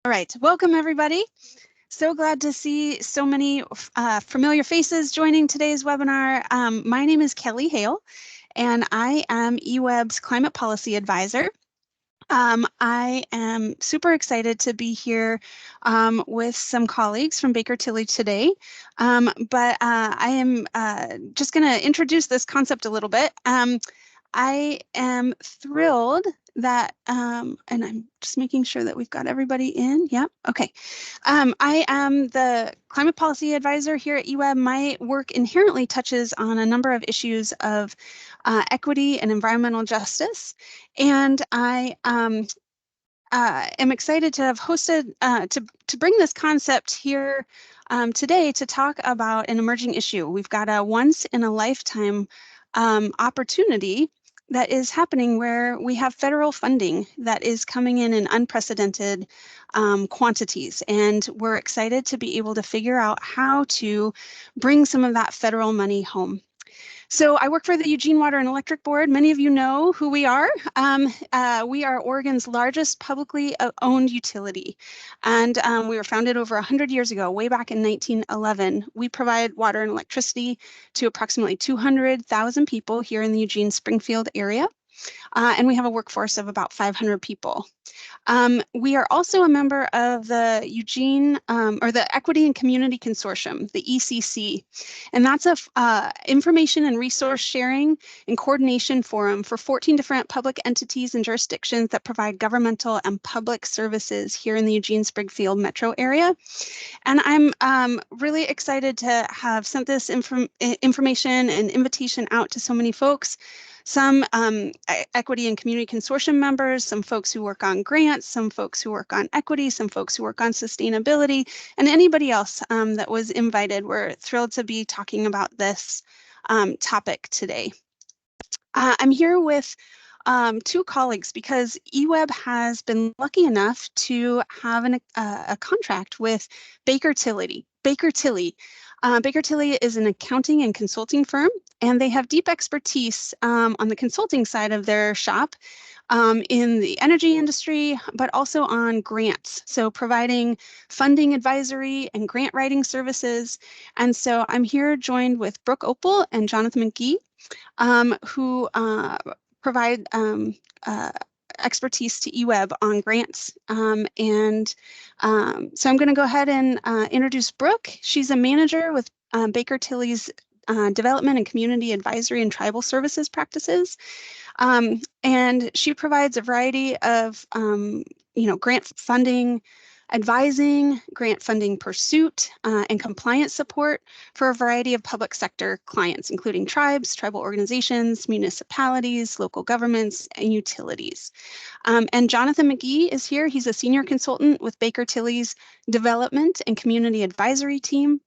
All right, welcome everybody. So glad to see so many familiar faces joining today's webinar. My name is Kelly Hale, and I am EWEB's Climate Policy Advisor. I am super excited to be here with some colleagues from Baker Tilly today, but I am just going to introduce this concept a little bit. I am thrilled that, and I'm just making sure that we've got everybody in. Yeah, okay. I am the Climate Policy Advisor here at EWEB. My work inherently touches on a number of issues of equity and environmental justice, and I am excited to have hosted, to bring this concept here today to talk about an emerging issue. We've got a once-in-a-lifetime opportunity that is happening where we have federal funding that is coming in unprecedented quantities. And we're excited to be able to figure out how to bring some of that federal money home. So I work for the Eugene Water and Electric Board. Many of you know who we are. We are Oregon's largest publicly owned utility. And we were founded over 100 years ago, way back in 1911. We provide water and electricity to approximately 200,000 people here in the Eugene-Springfield area. And we have a workforce of about 500 people. We are also a member of the or the Equity and Community Consortium, the ECC, and that's a information and resource sharing and coordination forum for 14 different public entities and jurisdictions that provide governmental and public services here in the Eugene-Springfield metro area. And I'm really excited to have sent this information and invitation out to so many folks. Some equity and community consortium members, some folks who work on grants, some folks who work on equity, some folks who work on sustainability, and anybody else that was invited. We're thrilled to be talking about this topic today. I'm here with two colleagues because EWEB has been lucky enough to have a contract with Baker Tilly. Baker Tilly is an accounting and consulting firm, and they have deep expertise on the consulting side of their shop in the energy industry, but also on grants. So providing funding advisory and grant writing services. And so I'm here joined with Brooke Opal and Jonathan McGee, who provide expertise to EWEB on grants. So I'm going to go ahead and introduce Brooke. She's a manager with Baker Tilly's Development and Community Advisory and Tribal Services practices. And she provides a variety of grant funding, advising, grant funding pursuit, and compliance support for a variety of public sector clients, including tribes, tribal organizations, municipalities, local governments, and utilities. And Jonathan McGee is here. He's a senior consultant with Baker Tilly's Development and Community Advisory team.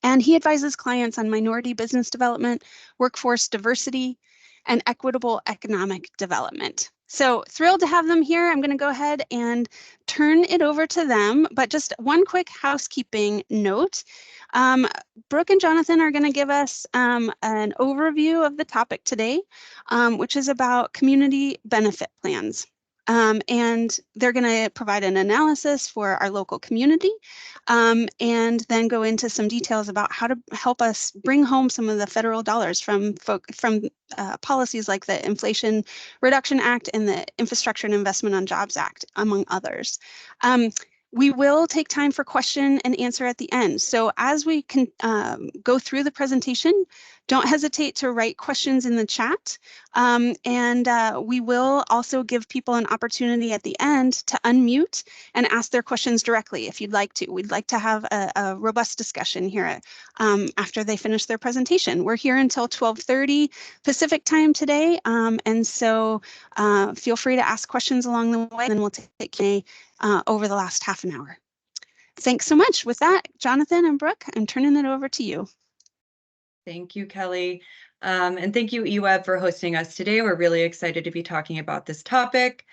And he advises clients on minority business development, workforce diversity, and equitable economic development. So thrilled to have them here. I'm going to go ahead and turn it over to them, but just one quick housekeeping note. Brooke and Jonathan are going to give us an overview of the topic today, which is about community benefit plans. And they're going to provide an analysis for our local community and then go into some details about how to help us bring home some of the federal dollars from policies like the Inflation Reduction Act and the Infrastructure and Investment on Jobs Act, among others. We will take time for question and answer at the end. So as we can go through the presentation, don't hesitate to write questions in the chat. We will also give people an opportunity at the end to unmute and ask their questions directly if you'd like to. We'd like to have a robust discussion here after they finish their presentation. We're here until 12:30 Pacific time today, and so feel free to ask questions along the way, and then we'll take Q&A over the last half an hour. Thanks so much. With that, Jonathan and Brooke, I'm turning it over to you. Thank you, Kelly. And thank you, EWEB, for hosting us today. We're really excited to be talking about this topic.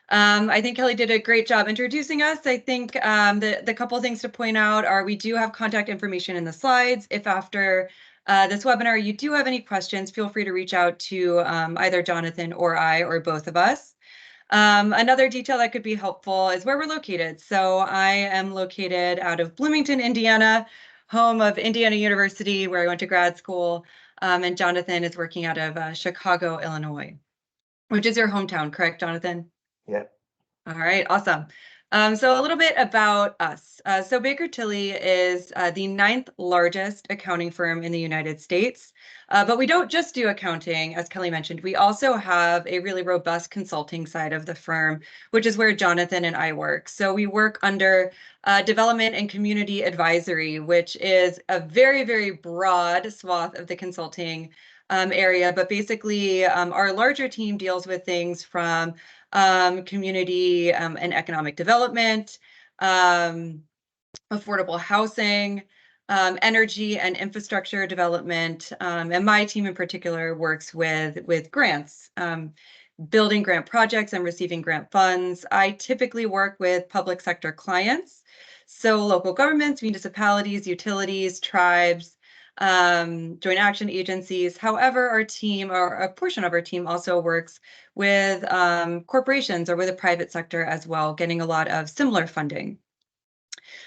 I think Kelly did a great job introducing us. I think the couple things to point out are we do have contact information in the slides. If after this webinar you do have any questions, feel free to reach out to either Jonathan or I or both of us. Another detail that could be helpful is where we're located. So I am located out of Bloomington, Indiana, home of Indiana University, where I went to grad school. And Jonathan is working out of Chicago, Illinois, which is your hometown, correct, Jonathan? Yeah. All right, awesome. So a little bit about us. So Baker Tilly is the 9th largest accounting firm in the United States. But we don't just do accounting, as Kelly mentioned. We also have a really robust consulting side of the firm, which is where Jonathan and I work. So we work under development and community advisory, which is a very, very broad swath of the consulting area. But basically, our larger team deals with things from community and economic development, affordable housing, energy and infrastructure development, and my team in particular works with grants, building grant projects and receiving grant funds. I typically work with public sector clients, so local governments, municipalities, utilities, tribes, joint action agencies. However, our team, or a portion of our team, also works with corporations or with the private sector as well, getting a lot of similar funding.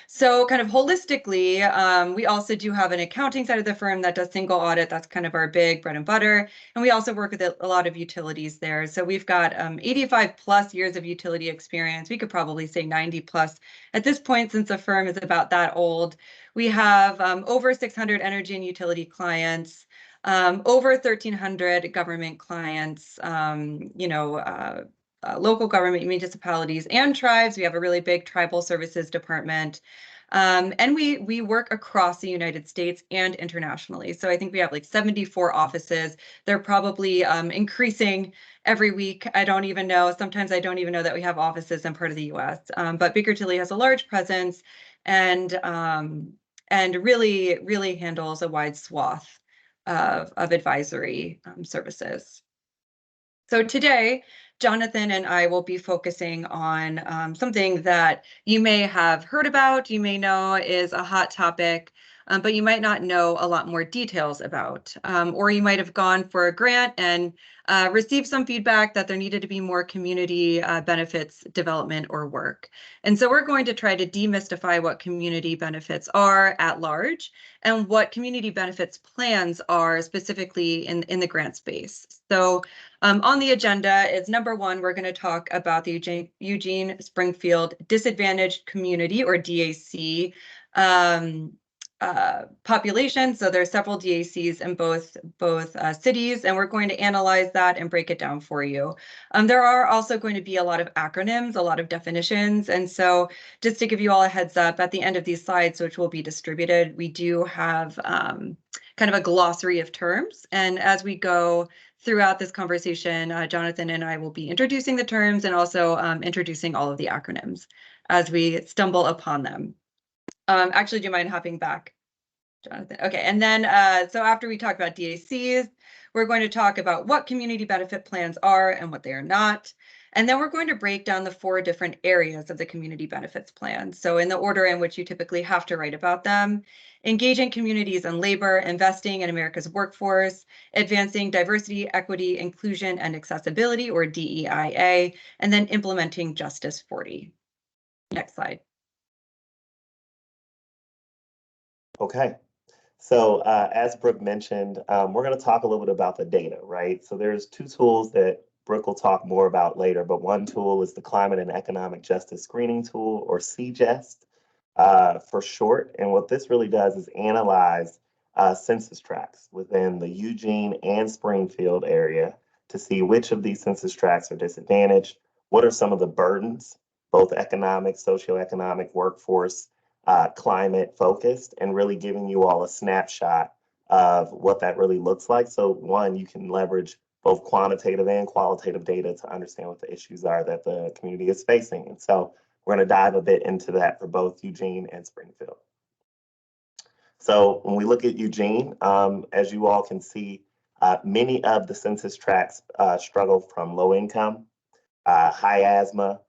So kind of holistically, we also do have an accounting side of the firm that does single audit. That's kind of our big bread and butter. And we also work with a lot of utilities there. So we've got 85 plus years of utility experience. We could probably say 90 plus at this point, since the firm is about that old. We have over 600 energy and utility clients, over 1,300 government clients, local government, municipalities, and tribes. We have a really big tribal services department. And we work across the United States and internationally. So I think we have like 74 offices. They're probably increasing every week. I don't even know. Sometimes I don't even know that we have offices in part of the US. But Baker Tilly has a large presence and really, really handles a wide swath of advisory services. So today, Jonathan and I will be focusing on something that you may have heard about, you may know is a hot topic, but you might not know a lot more details about. Or you might have gone for a grant and received some feedback that there needed to be more community benefits development or work. And so we're going to try to demystify what community benefits are at large and what community benefits plans are specifically in the grant space. So on the agenda is number one, we're going to talk about the Eugene-Springfield Disadvantaged Community, or DAC, population. So there are several DACs in both cities, and we're going to analyze that and break it down for you. There are also going to be a lot of acronyms, a lot of definitions. And so just to give you all a heads up, at the end of these slides, which will be distributed, we do have kind of a glossary of terms. And as we go throughout this conversation, Jonathan and I will be introducing the terms and also introducing all of the acronyms as we stumble upon them. Actually, do you mind hopping back, Jonathan? Okay, and then so after we talk about DACs, we're going to talk about what community benefit plans are and what they are not. And then we're going to break down the 4 different areas of the community benefits plan. So in the order in which you typically have to write about them: engaging communities in labor, investing in America's workforce, advancing diversity, equity, inclusion, and accessibility, or DEIA, and then implementing Justice 40. Next slide. Okay. So as Brooke mentioned, we're going to talk a little bit about the data, right? So there's 2 tools that Brooke will talk more about later, but one tool is the Climate and Economic Justice Screening Tool, or CJEST for short. And what this really does is analyze census tracts within the Eugene and Springfield area to see which of these census tracts are disadvantaged, what are some of the burdens, both economic, socioeconomic, workforce, climate focused, and really giving you all a snapshot of what that really looks like. So one, you can leverage both quantitative and qualitative data to understand what the issues are that the community is facing. And so we're going to dive a bit into that for both Eugene and Springfield. So when we look at Eugene, as you all can see, many of the census tracts struggle from low income, high asthma,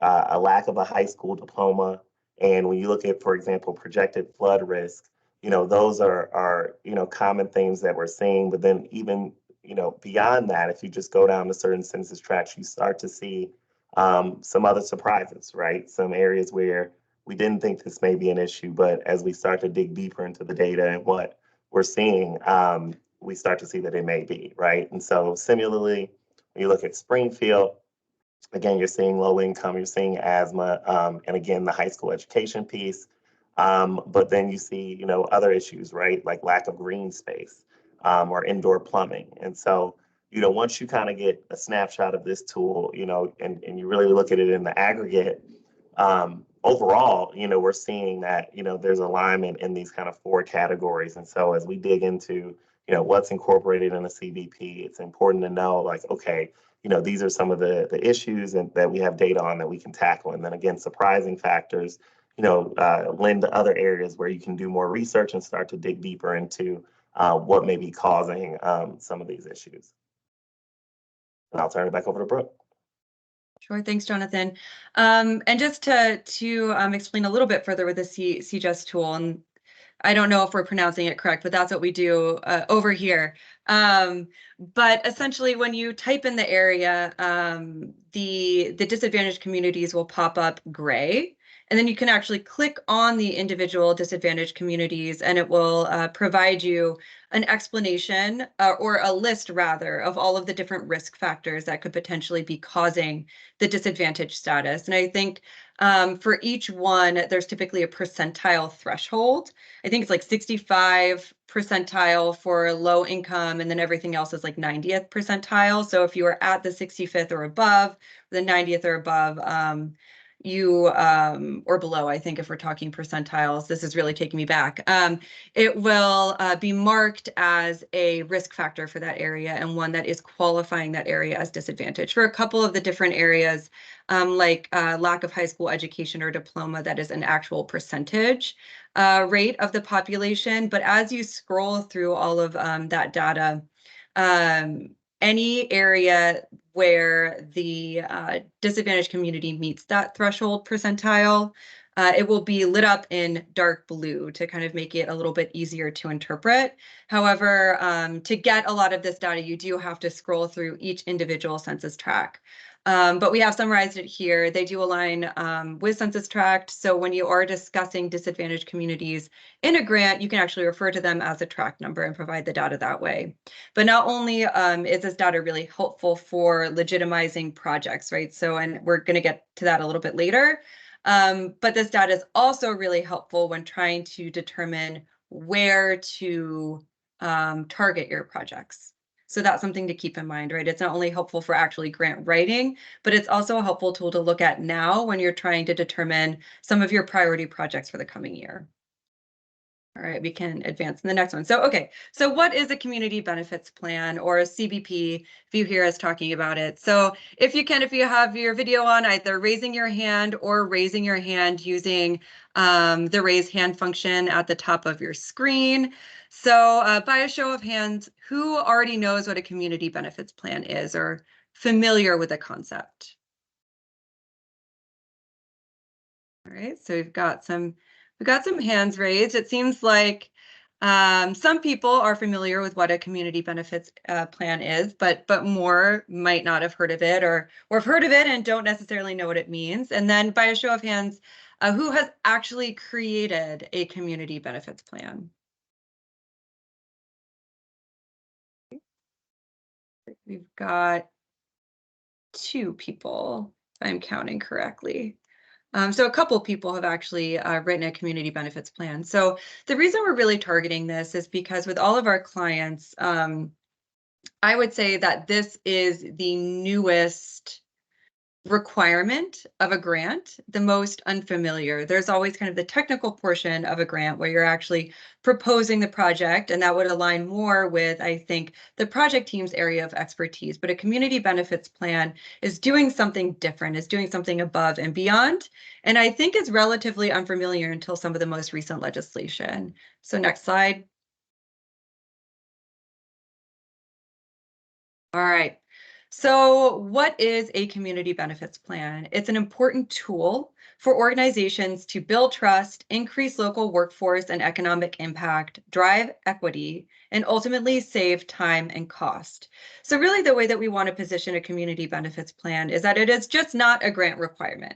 a lack of a high school diploma. And when you look at, for example, projected flood risk, those are common things that we're seeing. But then even, beyond that, if you just go down to certain census tracts, you start to see Some other surprises, right? Some areas where we didn't think this may be an issue, but as we start to dig deeper into the data and what we're seeing, we start to see that it may be, right? And so similarly, when you look at Springfield, again, you're seeing low income, you're seeing asthma, and again, the high school education piece. But then you see, other issues, right? Like lack of green space or indoor plumbing. And so, once you kind of get a snapshot of this tool, and you really look at it in the aggregate, overall, we're seeing that, there's alignment in these kind of four categories. And so as we dig into, what's incorporated in a CBP, it's important to know, like, okay, these are some of the issues and that we have data on that we can tackle. And then again, surprising factors, lend to other areas where you can do more research and start to dig deeper into what may be causing some of these issues. And I'll turn it back over to Brooke. Sure, thanks, Jonathan. And just to explain a little bit further with the CGES tool, and I don't know if we're pronouncing it correct, but that's what we do over here. But essentially, when you type in the area, the disadvantaged communities will pop up gray. And then you can actually click on the individual disadvantaged communities, and it will provide you an explanation or a list, rather, of all of the different risk factors that could potentially be causing the disadvantaged status. And I think for each one, there's typically a percentile threshold. I think it's like 65 percentile for low income, and then everything else is like 90th percentile. So if you are at the 65th or above, the 90th or above, or below, I think if we're talking percentiles, this is really taking me back. It will be marked as a risk factor for that area and one that is qualifying that area as disadvantaged. For a couple of the different areas, like lack of high school education or diploma, that is an actual percentage rate of the population. But as you scroll through all of that data, any area where the disadvantaged community meets that threshold percentile, it will be lit up in dark blue to kind of make it a little bit easier to interpret. However, to get a lot of this data, you do have to scroll through each individual census tract. But we have summarized it here. They do align with census tract. So when you are discussing disadvantaged communities in a grant, you can actually refer to them as a tract number and provide the data that way. But not only is this data really helpful for legitimizing projects, right? So, and we're going to get to that a little bit later. But this data is also really helpful when trying to determine where to target your projects. So that's something to keep in mind, right? It's not only helpful for actually grant writing, but it's also a helpful tool to look at now when you're trying to determine some of your priority projects for the coming year. All right, we can advance in the next one. So, okay, so what is a community benefits plan, or a CBP, if you hear us talking about it? So if you have your video on, either raising your hand or raising your hand using the raise hand function at the top of your screen. So by a show of hands, who already knows what a community benefits plan is or familiar with the concept? All right, so we've got some hands raised. It seems like some people are familiar with what a community benefits plan is, but more might not have heard of it, or have heard of it and don't necessarily know what it means. And then by a show of hands, who has actually created a community benefits plan? We've got 2 people, if I'm counting correctly. So a couple people have actually written a community benefits plan. So the reason we're really targeting this is because with all of our clients, I would say that this is the newest requirement of a grant, the most unfamiliar. There's always kind of the technical portion of a grant where you're actually proposing the project, and that would align more with, I think, the project team's area of expertise. But a community benefits plan is doing something different, is doing something above and beyond. And I think it's relatively unfamiliar until some of the most recent legislation. So next slide. All right. So what is a community benefits plan? It's an important tool for organizations to build trust, increase local workforce and economic impact, drive equity, and ultimately save time and cost. So really the way that we want to position a community benefits plan is that it is just not a grant requirement.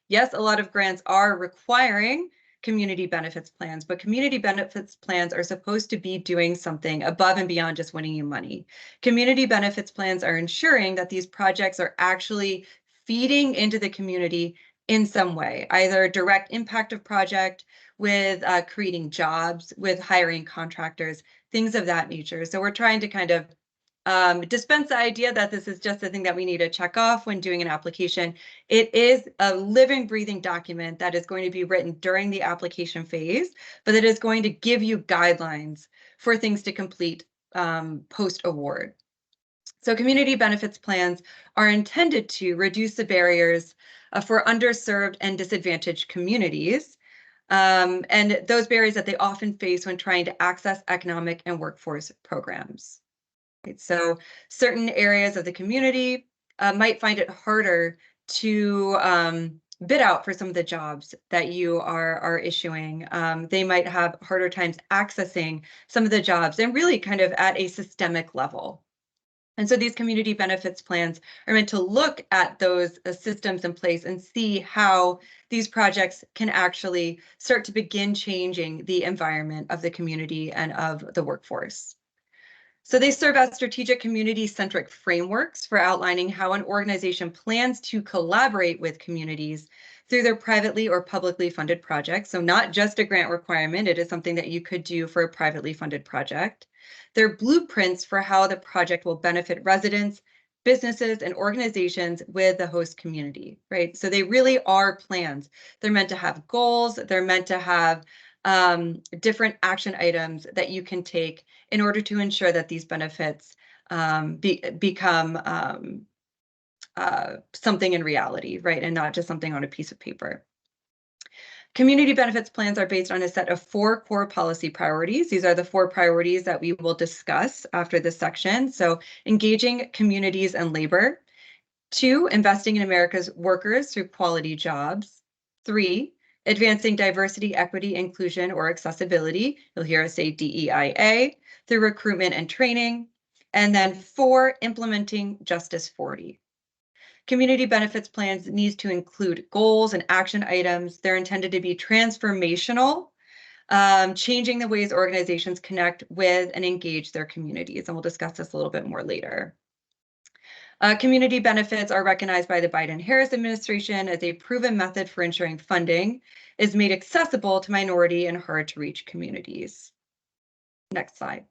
Yes, a lot of grants are requiring community benefits plans, but community benefits plans are supposed to be doing something above and beyond just winning you money. Community benefits plans are ensuring that these projects are actually feeding into the community in some way, either direct impact of project with creating jobs, with hiring contractors, things of that nature. So we're trying to kind of dispense the idea that this is just a thing that we need to check off when doing an application. It is a living, breathing document that is going to be written during the application phase, but it is going to give you guidelines for things to complete post-award. So community benefits plans are intended to reduce the barriers for underserved and disadvantaged communities, and those barriers that they often face when trying to access economic and workforce programs. So certain areas of the community might find it harder to bid out for some of the jobs that you are issuing. They might have harder times accessing some of the jobs and really kind of at a systemic level. And so these community benefits plans are meant to look at those systems in place and see how these projects can actually start to begin changing the environment of the community and of the workforce. So they serve as strategic community-centric frameworks for outlining how an organization plans to collaborate with communities through their privately or publicly funded projects. So not just a grant requirement, it is something that you could do for a privately funded project. They're blueprints for how the project will benefit residents, businesses, and organizations with the host community, right? So they really are plans. They're meant to have goals, they're meant to have different action items that you can take in order to ensure that these benefits become something in reality, right? And not just something on a piece of paper. Community benefits plans are based on a set of 4 core policy priorities. These are the 4 priorities that we will discuss after this section. So engaging communities and labor. 2, investing in America's workers through quality jobs. 3, advancing diversity, equity, inclusion, or accessibility. You'll hear us say DEIA, through recruitment and training. And then 4, implementing Justice 40. Community benefits plans needs to include goals and action items. They're intended to be transformational, changing the ways organizations connect with and engage their communities. And we'll discuss this a little bit more later. Community benefits are recognized by the Biden-Harris administration as a proven method for ensuring funding is made accessible to minority and hard-to-reach communities. Next slide.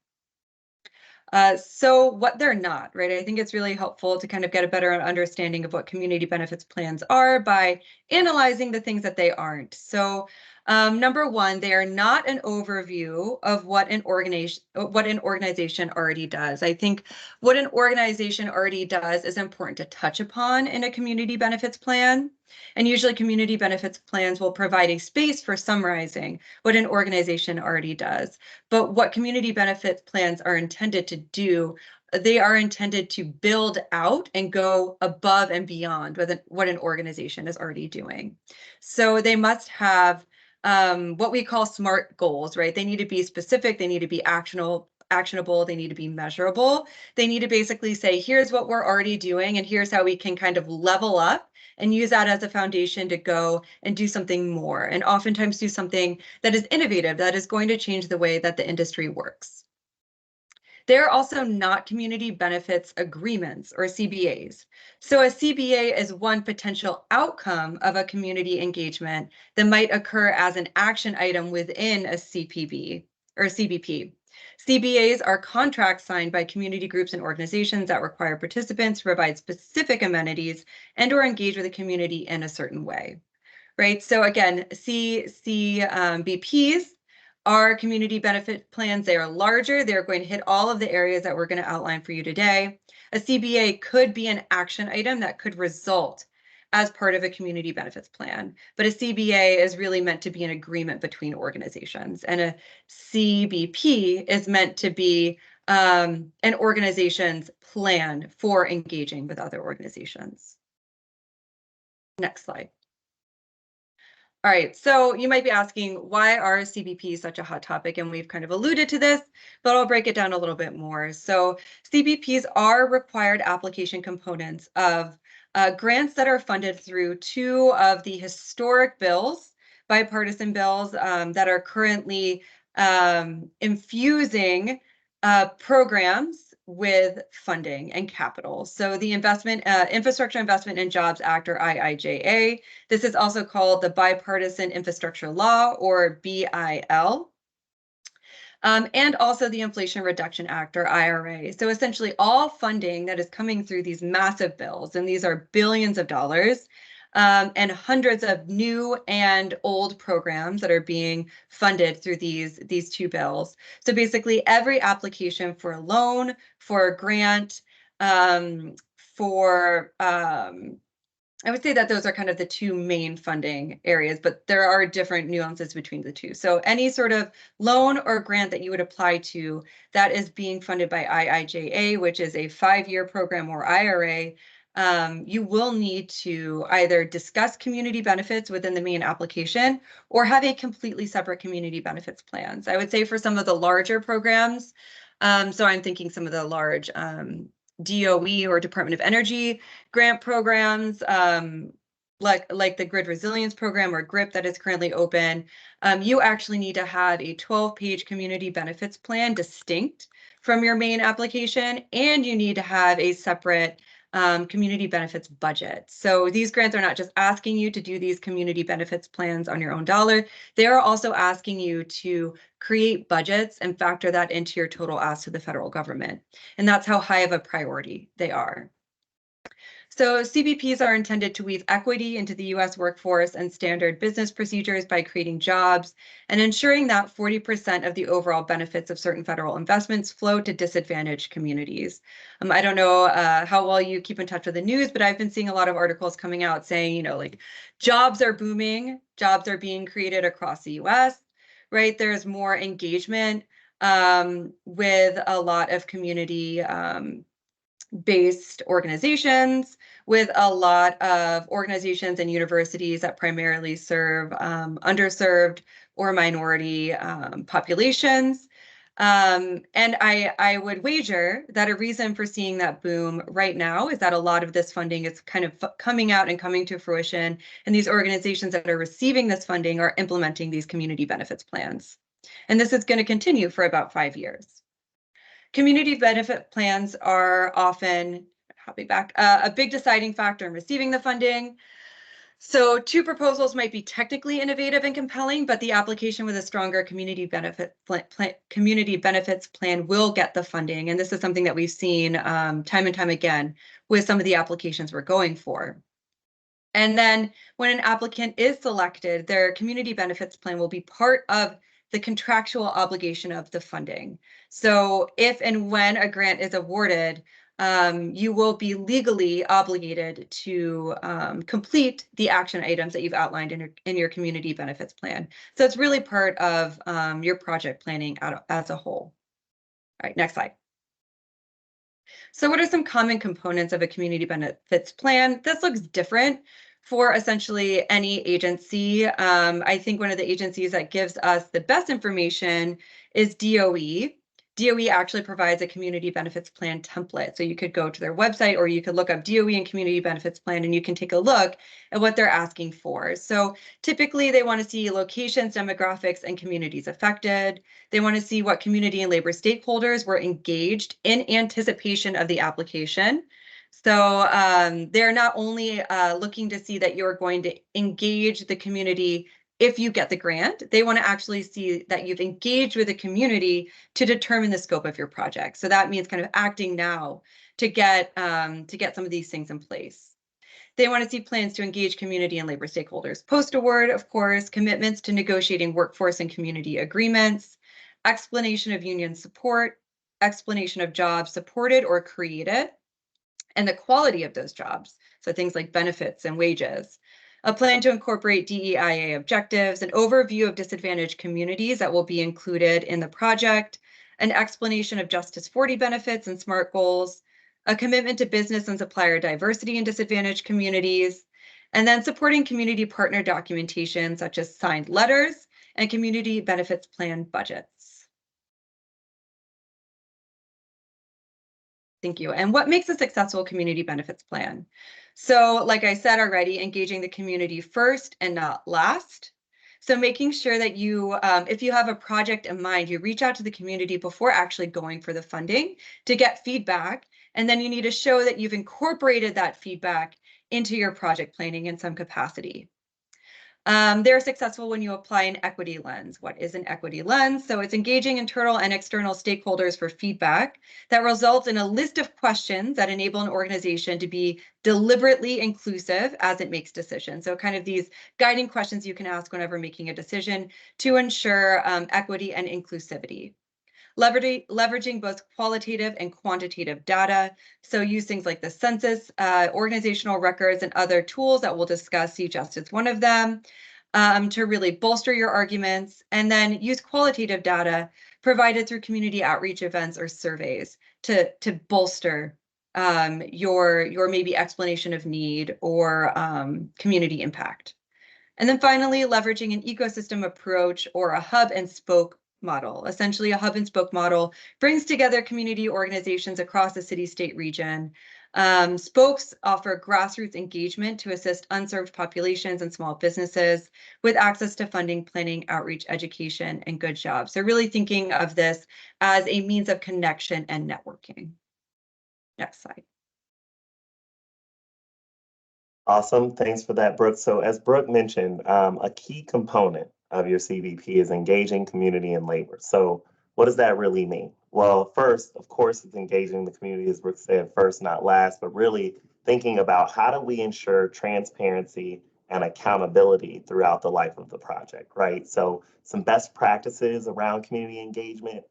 So what they're not, right? I think it's really helpful to kind of get a better understanding of what community benefits plans are by analyzing the things that they aren't. So number 1, they are not an overview of what an organization already does. I think what an organization already does is important to touch upon in a community benefits plan. And usually community benefits plans will provide a space for summarizing what an organization already does. But what community benefits plans are intended to do, they are intended to build out and go above and beyond what an organization is already doing. So they must have what we call SMART goals, right? They need to be specific, they need to be actionable, they need to be measurable. They need to basically say, here's what we're already doing and here's how we can kind of level up and use that as a foundation to go and do something more, and oftentimes do something that is innovative, that is going to change the way that the industry works. They're also not community benefits agreements or CBAs. So a CBA is one potential outcome of a community engagement that might occur as an action item within a CPB or CBP. CBAs are contracts signed by community groups and organizations that require participants to provide specific amenities and or engage with the community in a certain way, right? So again, CBPs are community benefit plans. They are larger. They're going to hit all of the areas that we're going to outline for you today. A CBA could be an action item that could result as part of a community benefits plan. But a CBA is really meant to be an agreement between organizations, and a CBP is meant to be and organizations plan for engaging with other organizations. Next slide. All right, so you might be asking, why are CBPs such a hot topic? And we've kind of alluded to this, but I'll break it down a little bit more. So CBPs are required application components of grants that are funded through two of the historic bills, bipartisan bills that are currently infusing programs with funding and capital. So the Infrastructure Investment and Jobs Act, or IIJA. This is also called the Bipartisan Infrastructure Law, or BIL. And also the Inflation Reduction Act, or IRA. So essentially all funding that is coming through these massive bills, and these are billions of dollars, and hundreds of new and old programs that are being funded through these two bills. So basically every application for a loan, for a grant, I would say that those are kind of the two main funding areas, but there are different nuances between the two. So any sort of loan or grant that you would apply to that is being funded by IIJA, which is a 5-year program, or IRA, you will need to either discuss community benefits within the main application or have a completely separate community benefits plans. I would say for some of the larger programs, so I'm thinking some of the large DOE or Department of Energy grant programs, like the Grid Resilience Program, or GRIP, that is currently open, you actually need to have a 12-page community benefits plan distinct from your main application, and you need to have a separate community benefits budget. So these grants are not just asking you to do these community benefits plans on your own dollar, they are also asking you to create budgets and factor that into your total ask to the federal government. And that's how high of a priority they are. So CBPs are intended to weave equity into the U.S. workforce and standard business procedures by creating jobs and ensuring that 40% of the overall benefits of certain federal investments flow to disadvantaged communities. I don't know how well you keep in touch with the news, but I've been seeing a lot of articles coming out saying, like, jobs are booming, jobs are being created across the U.S., right? There's more engagement with a lot of community based organizations, with a lot of organizations and universities that primarily serve underserved or minority populations. And I would wager that a reason for seeing that boom right now is that a lot of this funding is kind of coming out and coming to fruition, and these organizations that are receiving this funding are implementing these community benefits plans. And this is going to continue for about 5 years. Community benefit plans are often, a big deciding factor in receiving the funding. So two proposals might be technically innovative and compelling, but the application with a stronger community benefits plan will get the funding. And this is something that we've seen time and time again with some of the applications we're going for. And then when an applicant is selected, their community benefits plan will be part of the contractual obligation of the funding. So if and when a grant is awarded, you will be legally obligated to complete the action items that you've outlined in your community benefits plan. So it's really part of your project planning as a whole. All right, next slide. So what are some common components of a community benefits plan? This looks different for essentially any agency. I think one of the agencies that gives us the best information is DOE. DOE actually provides a community benefits plan template. So you could go to their website, or you could look up DOE and community benefits plan, and you can take a look at what they're asking for. So typically they want to see locations, demographics, and communities affected. They want to see what community and labor stakeholders were engaged in anticipation of the application. So they're not only looking to see that you're going to engage the community if you get the grant, they want to actually see that you've engaged with the community to determine the scope of your project. So that means kind of acting now to get some of these things in place. They want to see plans to engage community and labor stakeholders. Post-award, of course, commitments to negotiating workforce and community agreements, explanation of union support, explanation of jobs supported or created, and the quality of those jobs. So things like benefits and wages. A plan to incorporate DEIA objectives, an overview of disadvantaged communities that will be included in the project, an explanation of Justice 40 benefits and SMART goals, a commitment to business and supplier diversity in disadvantaged communities, and then supporting community partner documentation such as signed letters and community benefits plan budgets. Thank you. And what makes a successful community benefits plan? So like I said already, engaging the community first and not last. So making sure that you, if you have a project in mind, you reach out to the community before actually going for the funding to get feedback. And then you need to show that you've incorporated that feedback into your project planning in some capacity. They're successful when you apply an equity lens. What is an equity lens? So it's engaging internal and external stakeholders for feedback that results in a list of questions that enable an organization to be deliberately inclusive as it makes decisions. So kind of these guiding questions you can ask whenever making a decision to ensure equity and inclusivity. Leveraging both qualitative and quantitative data. So use things like the census, organizational records, and other tools that we'll discuss, see just as one of them, to really bolster your arguments. And then use qualitative data provided through community outreach events or surveys to bolster your maybe explanation of need or community impact. And then finally, leveraging an ecosystem approach or a hub and spoke model. Essentially, a hub and spoke model brings together community organizations across the city-state region. Spokes offer grassroots engagement to assist unserved populations and small businesses with access to funding, planning, outreach, education, and good jobs. So really thinking of this as a means of connection and networking. Next slide. Awesome. Thanks for that, Brooke. So as Brooke mentioned, a key component of your CBP is engaging community and labor. So what does that really mean? Well, first, of course, it's engaging the community, as Brooke said, first, not last, but really thinking about how do we ensure transparency and accountability throughout the life of the project, right? So some best practices around community engagement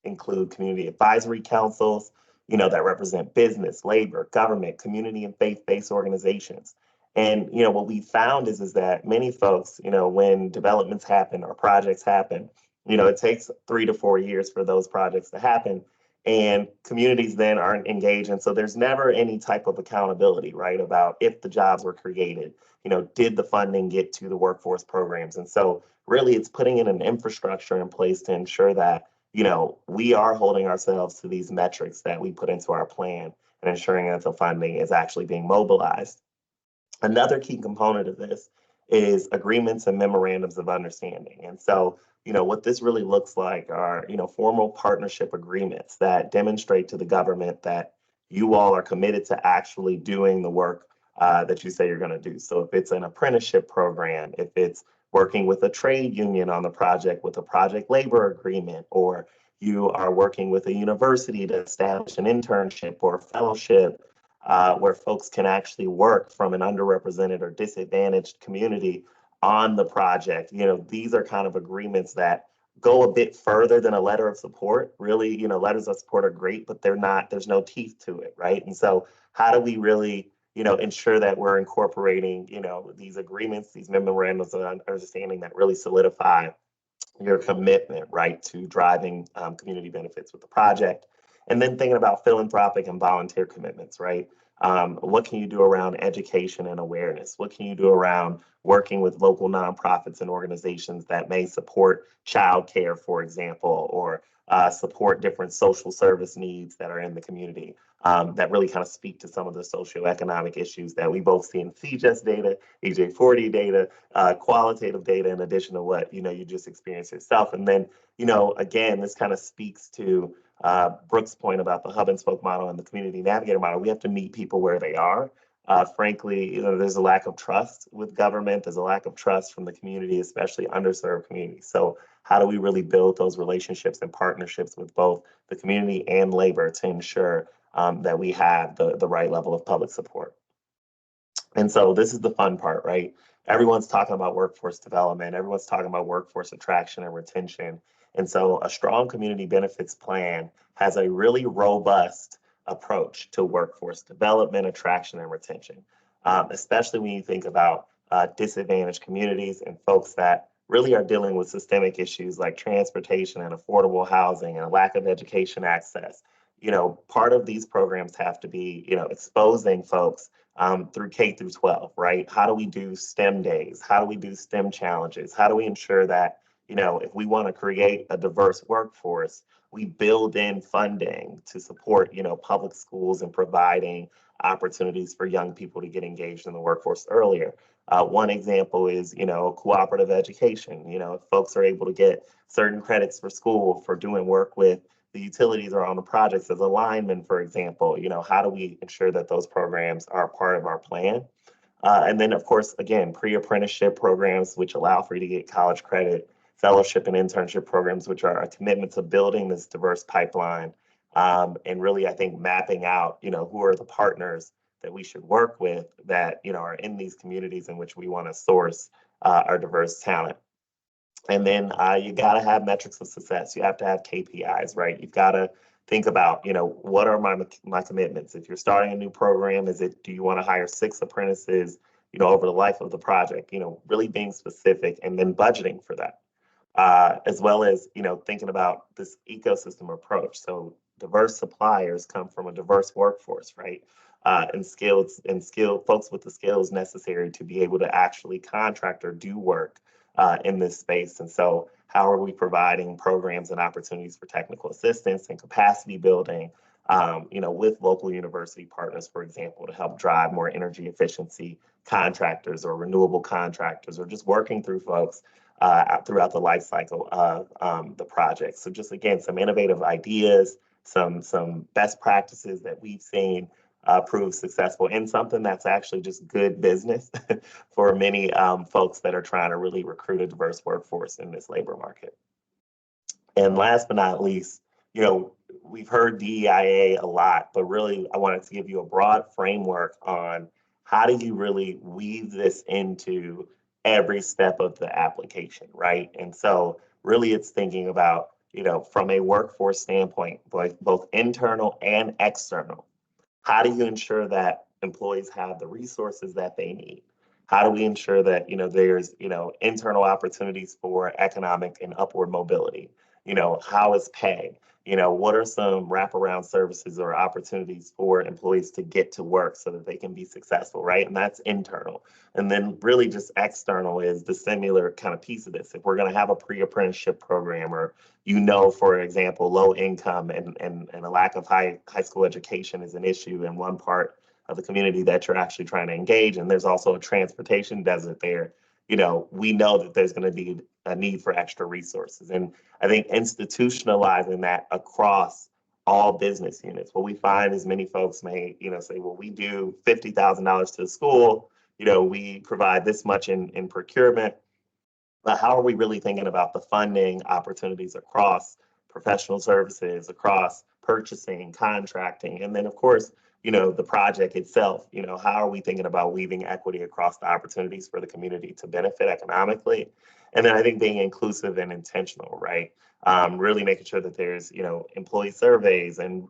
include community advisory councils, that represent business, labor, government, community, and faith-based organizations. And, what we found is that many folks, when developments happen or projects happen, it takes 3 to 4 years for those projects to happen. And communities then aren't engaged. And so there's never any type of accountability, right, about if the jobs were created, did the funding get to the workforce programs? And so really it's putting in an infrastructure in place to ensure that we are holding ourselves to these metrics that we put into our plan and ensuring that the funding is actually being mobilized. Another key component of this is agreements and memorandums of understanding. And so, what this really looks like are, formal partnership agreements that demonstrate to the government that you all are committed to actually doing the work that you say you're going to do. So if it's an apprenticeship program, if it's working with a trade union on the project with a project labor agreement, or you are working with a university to establish an internship or a fellowship where folks can actually work from an underrepresented or disadvantaged community on the project. These are kind of agreements that go a bit further than a letter of support. Really, letters of support are great, but there's no teeth to it, right? And so how do we really ensure that we're incorporating, these agreements, these memorandums of understanding that really solidify your commitment, right, to driving community benefits with the project. And then thinking about philanthropic and volunteer commitments, right? What can you do around education and awareness? What can you do around working with local nonprofits and organizations that may support childcare, for example, or support different social service needs that are in the community that really kind of speak to some of the socioeconomic issues that we both see in CJS data, EJ40 data, qualitative data, in addition to what, you just experienced yourself. And then, again, this kind of speaks to Brooke's point about the hub and spoke model and the community navigator model. We have to meet people where they are. Frankly, there's a lack of trust with government. There's a lack of trust from the community, especially underserved communities. So how do we really build those relationships and partnerships with both the community and labor to ensure that we have the right level of public support? And so this is the fun part, right? Everyone's talking about workforce development. Everyone's talking about workforce attraction and retention. And so a strong community benefits plan has a really robust approach to workforce development, attraction, and retention, especially when you think about disadvantaged communities and folks that really are dealing with systemic issues like transportation and affordable housing and a lack of education access. Part of these programs have to be, exposing folks through K through 12, right? How do we do STEM days? How do we do STEM challenges? How do we ensure that, if we want to create a diverse workforce, we build in funding to support, public schools and providing opportunities for young people to get engaged in the workforce earlier. One example is, cooperative education. If folks are able to get certain credits for school for doing work with the utilities or on the projects as a lineman, for example, how do we ensure that those programs are part of our plan? And then, of course, again, pre-apprenticeship programs, which allow for you to get college credit, fellowship and internship programs, which are a commitment to building this diverse pipeline. And really, I think, mapping out, who are the partners that we should work with that, are in these communities in which we want to source our diverse talent. And then you got to have metrics of success. You have to have KPIs, right? You've got to think about, what are my commitments? If you're starting a new program, do you want to hire 6 apprentices, over the life of the project? Really being specific and then budgeting for that, as well as, thinking about this ecosystem approach. So diverse suppliers come from a diverse workforce, right? And skilled folks with the skills necessary to be able to actually contract or do work in this space. And so how are we providing programs and opportunities for technical assistance and capacity building, with local university partners, for example, to help drive more energy efficiency contractors or renewable contractors, or just working through folks throughout the life cycle of the project. So just, again, some innovative ideas, some best practices that we've seen prove successful, and something that's actually just good business for many folks that are trying to really recruit a diverse workforce in this labor market. And last but not least, we've heard DEIA a lot, but really I wanted to give you a broad framework on how do you really weave this into every step of the application, right? And so really it's thinking about, from a workforce standpoint, both internal and external. How do you ensure that employees have the resources that they need? How do we ensure that, there's, internal opportunities for economic and upward mobility? How is pay? What are some wraparound services or opportunities for employees to get to work so that they can be successful, right? And that's internal. And then really just external is the similar kind of piece of this. If we're going to have a pre-apprenticeship program, or, for example, low income and a lack of high school education is an issue in one part of the community that you're actually trying to engage, and there's also a transportation desert there, we know that there's going to be a need for extra resources. And I think institutionalizing that across all business units, what we find is many folks may, say, well, we do $50,000 to the school, we provide this much in procurement, but how are we really thinking about the funding opportunities across professional services, across purchasing, contracting, and then, of course, the project itself, how are we thinking about weaving equity across the opportunities for the community to benefit economically? And then I think being inclusive and intentional, right? Really making sure that there's, employee surveys and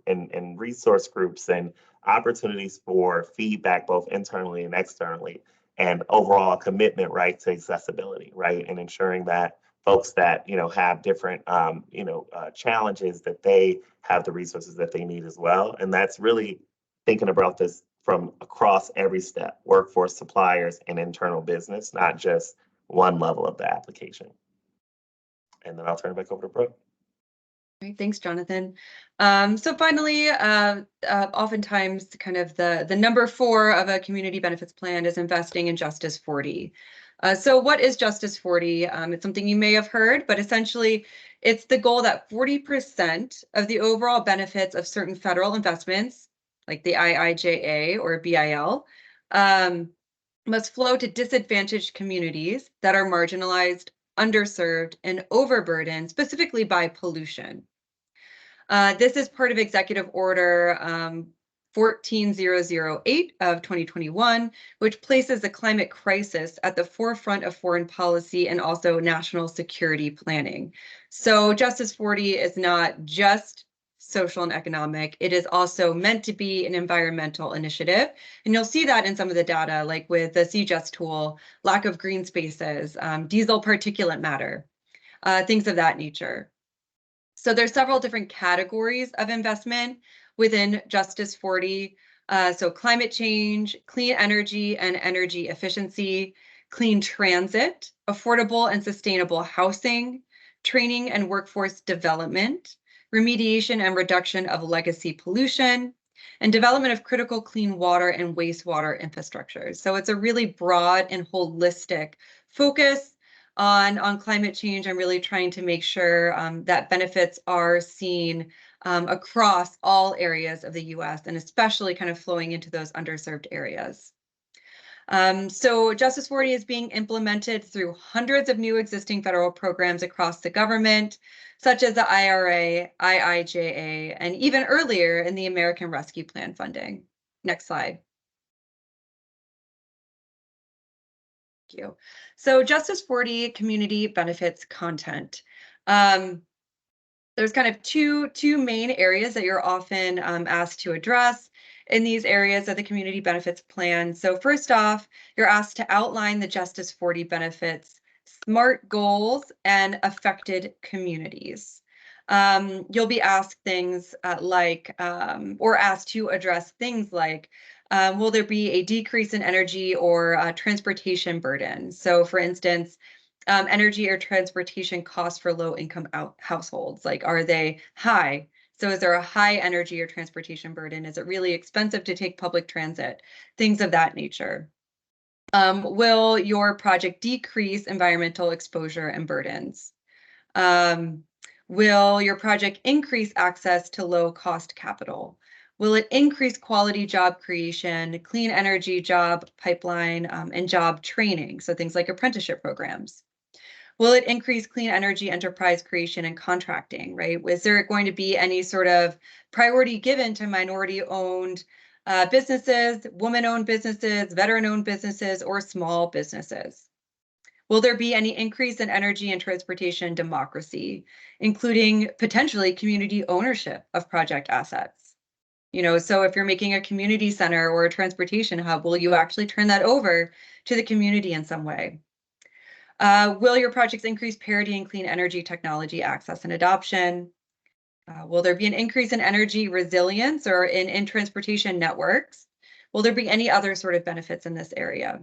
resource groups and opportunities for feedback, both internally and externally, and overall commitment, right, to accessibility, right? And ensuring that folks that, have different, challenges, that they have the resources that they need as well. And that's really thinking about this from across every step, workforce, suppliers, and internal business, not just one level of the application. And then I'll turn it back over to Brooke. Great, thanks, Jonathan. So finally, oftentimes kind of the number 4 of a community benefits plan is investing in Justice 40. So what is Justice 40? It's something you may have heard, but essentially it's the goal that 40% of the overall benefits of certain federal investments, like the IIJA or BIL, must flow to disadvantaged communities that are marginalized, underserved, and overburdened, specifically by pollution. This is part of Executive Order 14008 of 2021, which places the climate crisis at the forefront of foreign policy and also national security planning. So Justice 40 is not just social, and economic. It is also meant to be an environmental initiative. And you'll see that in some of the data, like with the CJUST tool, lack of green spaces, diesel particulate matter, things of that nature. So there's several different categories of investment within Justice 40. So climate change, clean energy and energy efficiency, clean transit, affordable and sustainable housing, training and workforce development, remediation and reduction of legacy pollution, and development of critical clean water and wastewater infrastructure. So it's a really broad and holistic focus on climate change and really trying to make sure that benefits are seen across all areas of the US and especially kind of flowing into those underserved areas. So Justice 40 is being implemented through hundreds of new existing federal programs across the government, such as the IRA, IIJA, and even earlier in the American Rescue Plan funding. Next slide. Thank you. So Justice 40 community benefits content. There's kind of two main areas that you're often asked to address in these areas of the community benefits plan. So first off, you're asked to outline the Justice 40 benefits, SMART goals, and affected communities. You'll be asked things or asked to address things like, will there be a decrease in energy or transportation burden? So for instance, energy or transportation costs for low-income households, like are they high? So is there a high energy or transportation burden? Is it really expensive to take public transit? Things of that nature. Will your project decrease environmental exposure and burdens? Will your project increase access to low-cost capital? Will it increase quality job creation, clean energy job pipeline, and job training? So things like apprenticeship programs. Will it increase clean energy enterprise creation and contracting, right? Is there going to be any sort of priority given to minority-owned businesses, woman-owned businesses, veteran-owned businesses, or small businesses? Will there be any increase in energy and transportation democracy, including potentially community ownership of project assets? You know, so if you're making a community center or a transportation hub, will you actually turn that over to the community in some way? Will your projects increase parity in clean energy technology access and adoption? Will there be an increase in energy resilience or in transportation networks? Will there be any other sort of benefits in this area?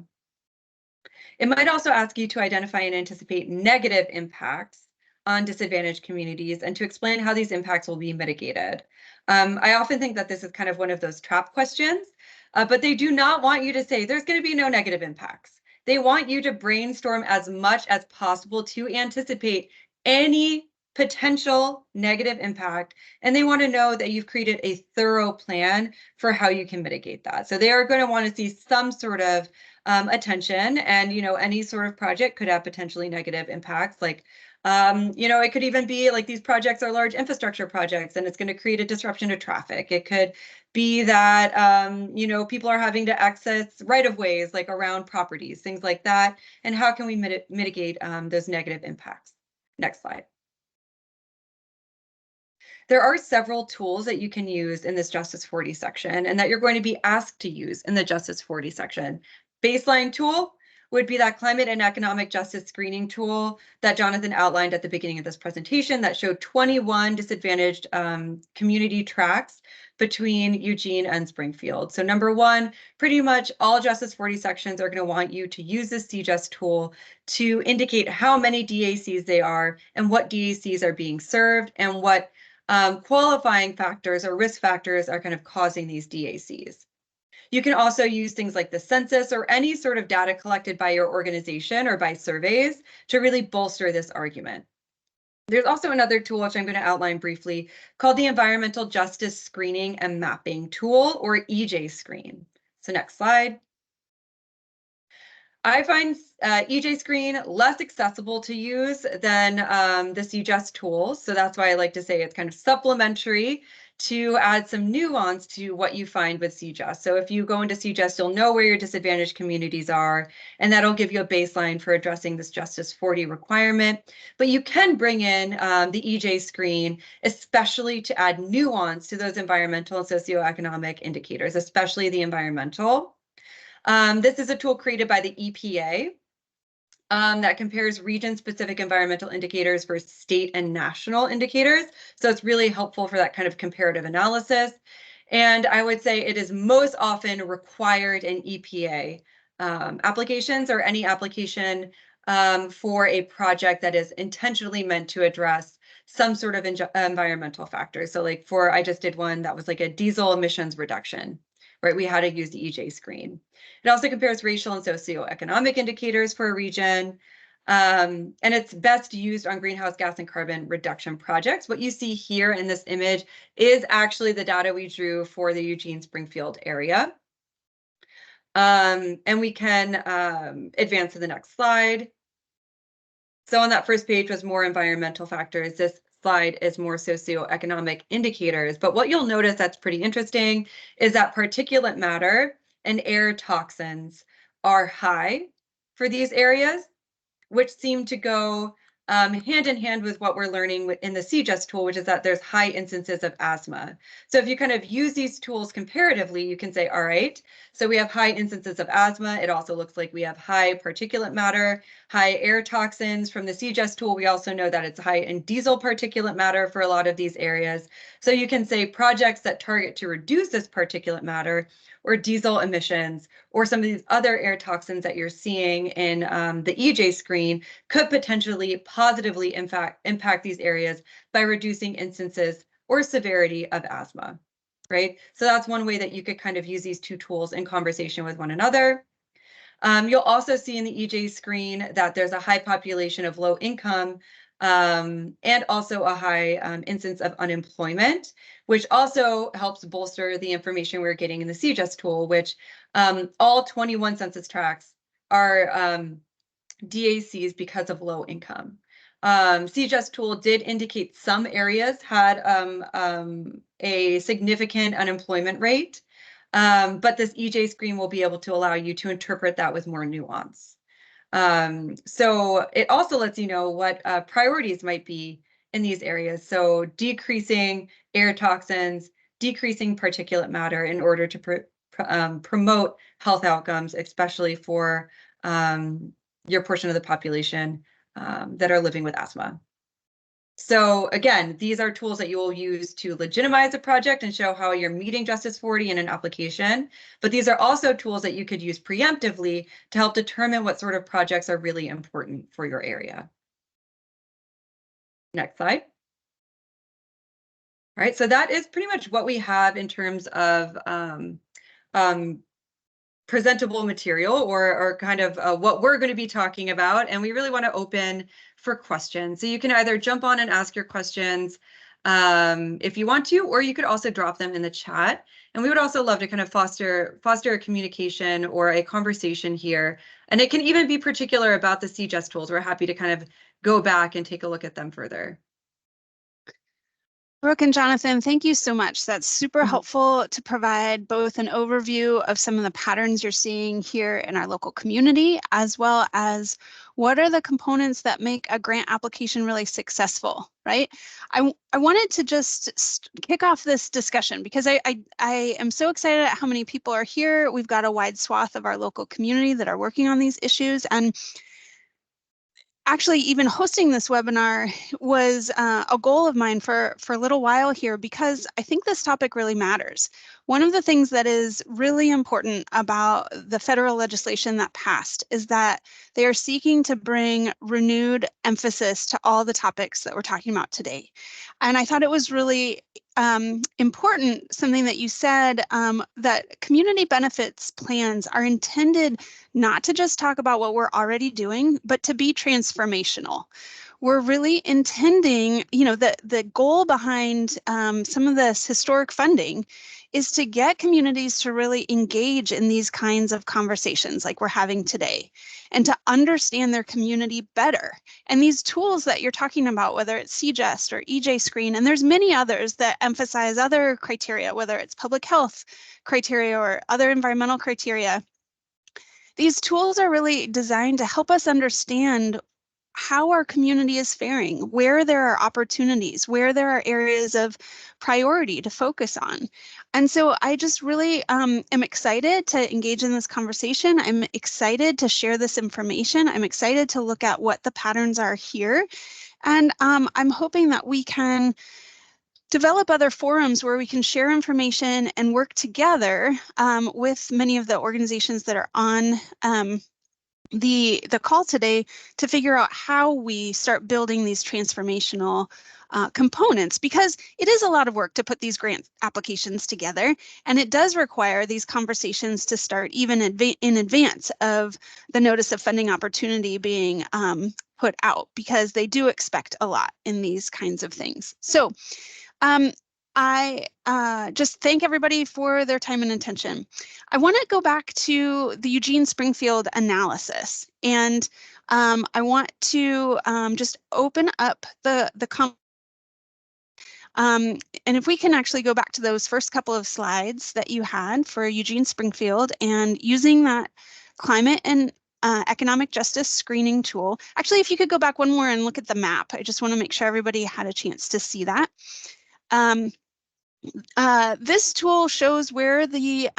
It might also ask you to identify and anticipate negative impacts on disadvantaged communities and to explain how these impacts will be mitigated. I often think that this is kind of one of those trap questions, but they do not want you to say there's going to be no negative impacts. They want you to brainstorm as much as possible to anticipate any potential negative impact, and they want to know that you've created a thorough plan for how you can mitigate that. So they are going to want to see some sort of attention, and any sort of project could have potentially negative impacts, like it could even be like these projects are large infrastructure projects and it's going to create a disruption to traffic. It could be that people are having to access right-of-ways like around properties, things like that, and how can we mitigate those negative impacts? Next slide. There are several tools that you can use in this Justice 40 section and that you're going to be asked to use in the Justice 40 section. Baseline tool would be that climate and economic justice screening tool that Jonathan outlined at the beginning of this presentation that showed 21 disadvantaged community tracks between Eugene and Springfield. So number one, pretty much all Justice 40 sections are going to want you to use this CJUST tool to indicate how many DACs they are and what DACs are being served and what qualifying factors or risk factors are kind of causing these DACs. You can also use things like the census or any sort of data collected by your organization or by surveys to really bolster this argument. There's also another tool, which I'm going to outline briefly, called the Environmental Justice Screening and Mapping Tool, or EJ Screen. So next slide. I find EJ Screen less accessible to use than the CJUST tools. So that's why I like to say it's kind of supplementary to add some nuance to what you find with CJEST. So if you go into CJEST, you'll know where your disadvantaged communities are, and that'll give you a baseline for addressing this Justice 40 requirement. But you can bring in the EJ screen, especially to add nuance to those environmental and socioeconomic indicators, especially the environmental. This is a tool created by the EPA. That compares region-specific environmental indicators versus state and national indicators. So it's really helpful for that kind of comparative analysis. And I would say it is most often required in EPA applications or any application for a project that is intentionally meant to address some sort of environmental factor. So like I just did one that was like a diesel emissions reduction, right? We had to use the EJ screen. It also compares racial and socioeconomic indicators for a region, and it's best used on greenhouse gas and carbon reduction projects. What you see here in this image is actually the data we drew for the Eugene-Springfield area. And we can advance to the next slide. So on that first page was more environmental factors. This slide is more socioeconomic indicators. But what you'll notice that's pretty interesting is that particulate matter and air toxins are high for these areas, which seem to go hand in hand with what we're learning in the CJEST tool, which is that there's high instances of asthma. So if you kind of use these tools comparatively, you can say, all right, so we have high instances of asthma. It also looks like we have high particulate matter, high air toxins from the CJEST tool. We also know that it's high in diesel particulate matter for a lot of these areas. So you can say projects that target to reduce this particulate matter or diesel emissions, or some of these other air toxins that you're seeing in the EJ screen could potentially positively impact these areas by reducing instances or severity of asthma, right? So that's one way that you could kind of use these two tools in conversation with one another. You'll also see in the EJ screen that there's a high population of low income and also a high instance of unemployment, which also helps bolster the information we're getting in the CJEST tool, which all 21 census tracts are DACs because of low income. CJEST tool did indicate some areas had a significant unemployment rate, but this EJ screen will be able to allow you to interpret that with more nuance. So it also lets you know what priorities might be in these areas. So decreasing air toxins, decreasing particulate matter in order to promote health outcomes, especially for your portion of the population that are living with asthma. So again, these are tools that you will use to legitimize a project and show how you're meeting Justice 40 in an application. But these are also tools that you could use preemptively to help determine what sort of projects are really important for your area. Next slide. All right, so that is pretty much what we have in terms of presentable material or kind of what we're going to be talking about. And we really want to open for questions. So you can either jump on and ask your questions if you want to, or you could also drop them in the chat. And we would also love to kind of foster a communication or a conversation here. And it can even be particular about the CJEST tools. We're happy to kind of go back and take a look at them further. Brooke and Jonathan, thank you so much. That's super helpful to provide both an overview of some of the patterns you're seeing here in our local community, as well as what are the components that make a grant application really successful, right? I wanted to just kick off this discussion because I am so excited at how many people are here. We've got a wide swath of our local community that are working on these issues, and actually, even hosting this webinar was a goal of mine for a little while here because I think this topic really matters. One of the things that is really important about the federal legislation that passed is that they are seeking to bring renewed emphasis to all the topics that we're talking about today. And I thought it was really important, something that you said, that community benefits plans are intended not to just talk about what we're already doing, but to be transformational. we're really intending, the goal behind some of this historic funding is to get communities to really engage in these kinds of conversations like we're having today, and to understand their community better. And these tools that you're talking about, whether it's CGEST or EJ Screen, and there's many others that emphasize other criteria, whether it's public health criteria or other environmental criteria, these tools are really designed to help us understand how our community is faring, where there are opportunities, where there are areas of priority to focus on. And so I just really am excited to engage in this conversation. I'm excited to share this information. I'm excited to look at what the patterns are here. And I'm hoping that we can develop other forums where we can share information and work together with many of the organizations that are on the call today to figure out how we start building these transformational components, because it is a lot of work to put these grant applications together, and it does require these conversations to start even in advance of the notice of funding opportunity being put out, because they do expect a lot in these kinds of things. So I just thank everybody for their time and attention. I want to go back to the Eugene-Springfield analysis, and I want to just open up the and if we can actually go back to those first couple of slides that you had for Eugene-Springfield, and using that climate and economic justice screening tool. Actually, if you could go back one more and look at the map, I just want to make sure everybody had a chance to see that. This tool shows where the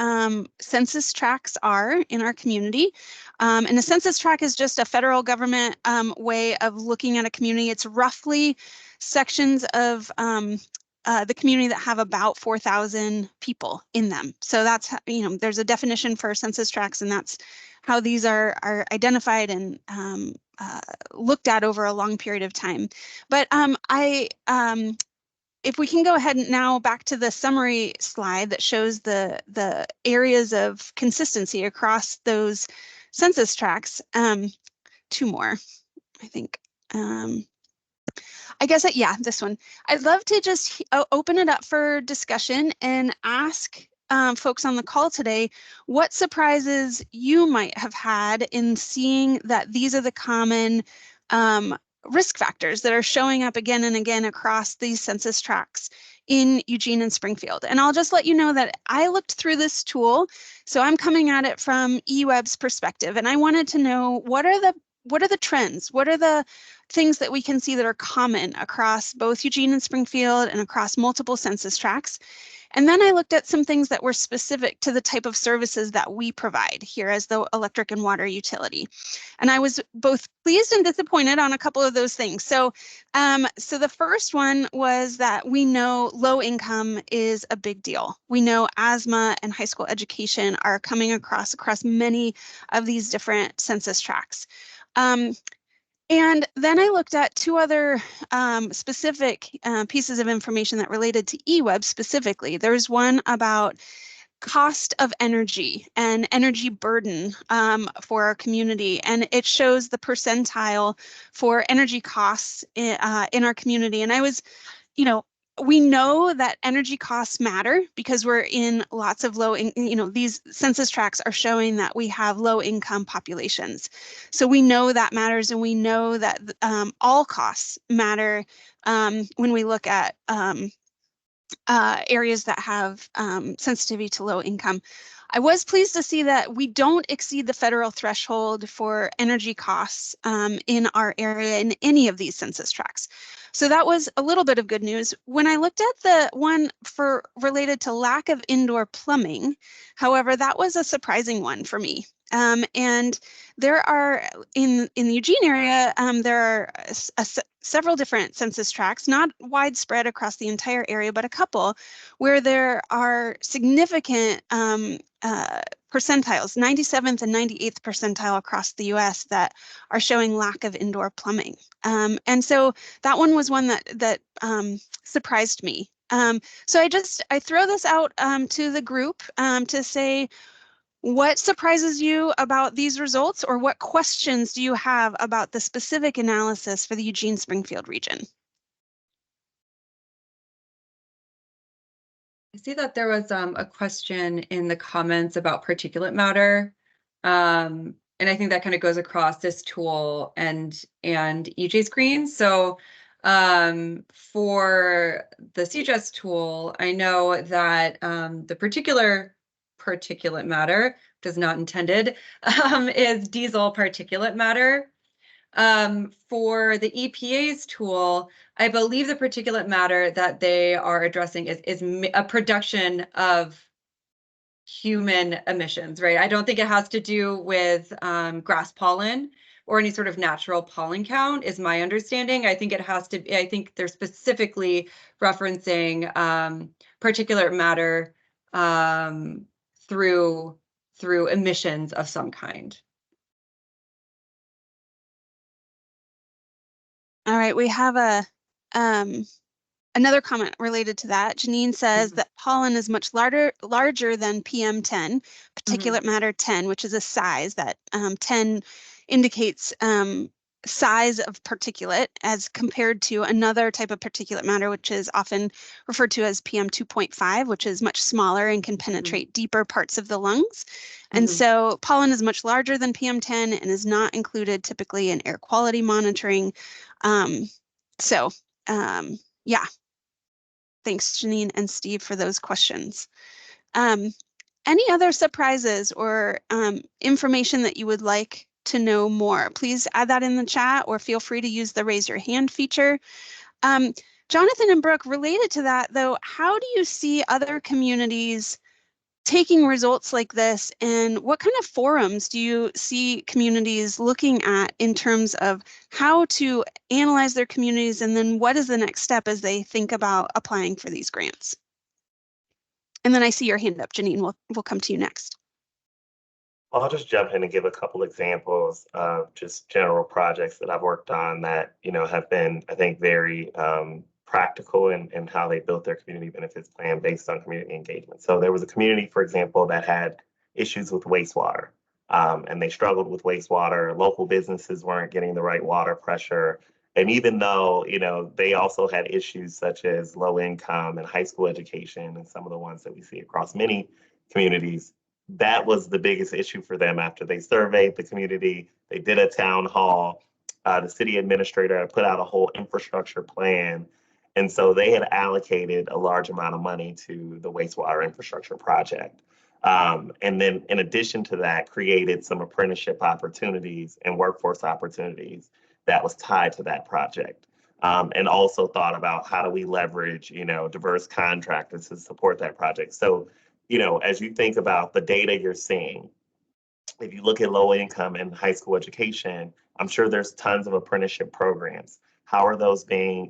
census tracts are in our community. And a census tract is just a federal government way of looking at a community. It's roughly sections of the community that have about 4,000 people in them. So that's, there's a definition for census tracts, and that's how these are identified and looked at over a long period of time. But if we can go ahead now back to the summary slide that shows the areas of consistency across those census tracts. Two more, I think. I guess, yeah, this one. I'd love to just open it up for discussion and ask folks on the call today what surprises you might have had in seeing that these are the common risk factors that are showing up again and again across these census tracts in Eugene and Springfield. And I'll just let you know that I looked through this tool, so I'm coming at it from EWEB's perspective, and I wanted to know what are the trends, what are the things that we can see that are common across both Eugene and Springfield and across multiple census tracts. And then I looked at some things that were specific to the type of services that we provide here as the electric and water utility. And I was both pleased and disappointed on a couple of those things. So, so the first one was that we know low income is a big deal. We know asthma and high school education are coming across many of these different census tracts. And then I looked at two other specific pieces of information that related to EWEB specifically. There's one about cost of energy and energy burden for our community, and it shows the percentile for energy costs in our community. And I was, we know that energy costs matter because we're in lots of these census tracts are showing that we have low income populations. So we know that matters, and we know that all costs matter when we look at areas that have sensitivity to low income. I was pleased to see that we don't exceed the federal threshold for energy costs in our area in any of these census tracts. So that was a little bit of good news. When I looked at the one related to lack of indoor plumbing, however, that was a surprising one for me. And there are, in the Eugene area, there are several different census tracts, not widespread across the entire area, but a couple where there are significant percentiles, 97th and 98th percentile across the US, that are showing lack of indoor plumbing. And so that one was one that surprised me. So I throw this out to the group to say, What surprises you about these results, or what questions do you have about the specific analysis for the Eugene-Springfield region? I see that there was a question in the comments about particulate matter. And I think that kind of goes across this tool and EJ screen. So for the CGES tool, I know that the particulate matter, which is not intended, is diesel particulate matter. For the EPA's tool, I believe the particulate matter that they are addressing is a production of human emissions, right? I don't think it has to do with grass pollen or any sort of natural pollen count, is my understanding. I think it has to be, I think they're specifically referencing particulate matter through emissions of some kind. All right, we have another comment related to that. Janine says that pollen is much larger than PM10, particulate matter 10, which is a size that 10 indicates size of particulate as compared to another type of particulate matter, which is often referred to as PM 2.5, which is much smaller and can penetrate deeper parts of the lungs. And so pollen is much larger than PM10 and is not included typically in air quality monitoring. Yeah. Thanks, Janine and Steve, for those questions. Any other surprises or information that you would like to know more? Please add that in the chat, or feel free to use the raise your hand feature. Jonathan and Brooke, related to that though, how do you see other communities taking results like this, and what kind of forums do you see communities looking at in terms of how to analyze their communities, and then what is the next step as they think about applying for these grants? And then I see your hand up, Janine. We'll come to you next. I'll just jump in and give a couple examples of just general projects that I've worked on that, have been, I think, very practical in how they built their community benefits plan based on community engagement. So there was a community, for example, that had issues with wastewater, and they struggled with wastewater. Local businesses weren't getting the right water pressure. And even though, they also had issues such as low income and high school education and some of the ones that we see across many communities, that was the biggest issue for them after they surveyed the community. They did a town hall. The city administrator had put out a whole infrastructure plan. And so they had allocated a large amount of money to the wastewater infrastructure project. And then in addition to that, created some apprenticeship opportunities and workforce opportunities that was tied to that project. And also thought about how do we leverage, diverse contractors to support that project. So, as you think about the data you're seeing, if you look at low income and high school education, I'm sure there's tons of apprenticeship programs. How are those being,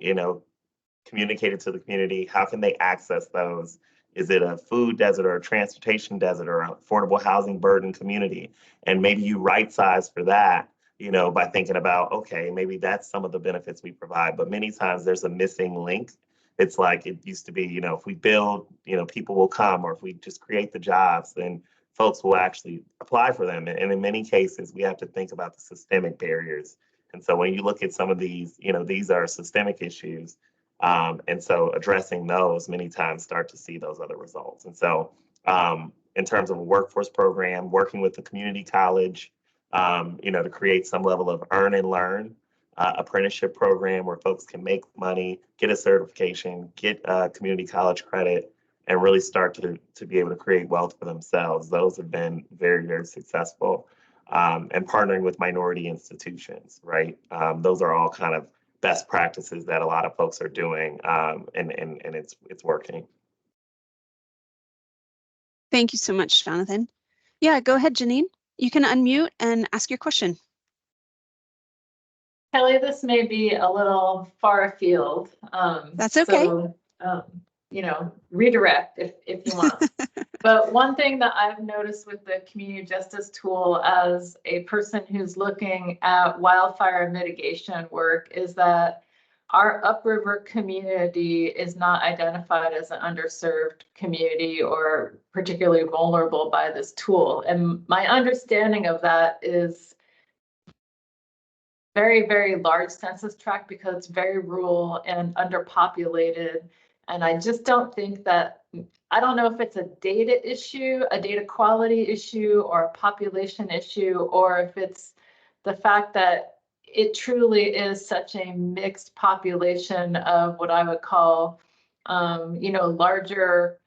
communicated to the community? How can they access those? Is it a food desert or a transportation desert or an affordable housing burden community? And maybe you right size for that, by thinking about, okay, maybe that's some of the benefits we provide. But many times there's a missing link. It's like it used to be, if we build, people will come, or if we just create the jobs, then folks will actually apply for them. And in many cases, we have to think about the systemic barriers. And so when you look at some of these, these are systemic issues. And so addressing those many times start to see those other results. And so in terms of a workforce program, working with the community college, to create some level of earn and learn apprenticeship program where folks can make money, get a certification, get community college credit, and really start to be able to create wealth for themselves. Those have been very, very successful. And partnering with minority institutions, right? Those are all kind of best practices that a lot of folks are doing, and it's working. Thank you so much, Jonathan. Yeah, go ahead, Janine. You can unmute and ask your question. Kelly, this may be a little far afield. That's okay. So, redirect if you want. But one thing that I've noticed with the community justice tool as a person who's looking at wildfire mitigation work is that our upriver community is not identified as an underserved community or particularly vulnerable by this tool. And my understanding of that is very, very large census tract because it's very rural and underpopulated. And I just don't think that, I don't know if it's a data issue, a data quality issue, or a population issue, or if it's the fact that it truly is such a mixed population of what I would call, larger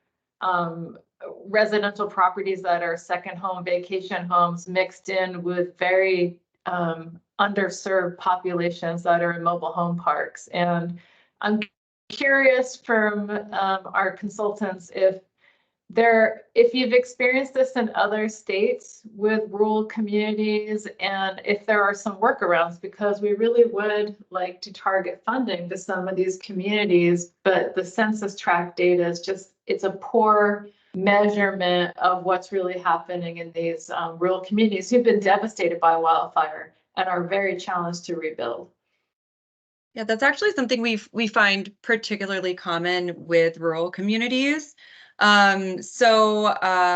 residential properties that are second home, vacation homes mixed in with very underserved populations that are in mobile home parks. And I'm curious from our consultants if you've experienced this in other states with rural communities and if there are some workarounds, because we really would like to target funding to some of these communities, but the census tract data is just, it's a poor measurement of what's really happening in these rural communities who've been devastated by wildfire and are very challenged to rebuild. Yeah, that's actually something we find particularly common with rural communities. I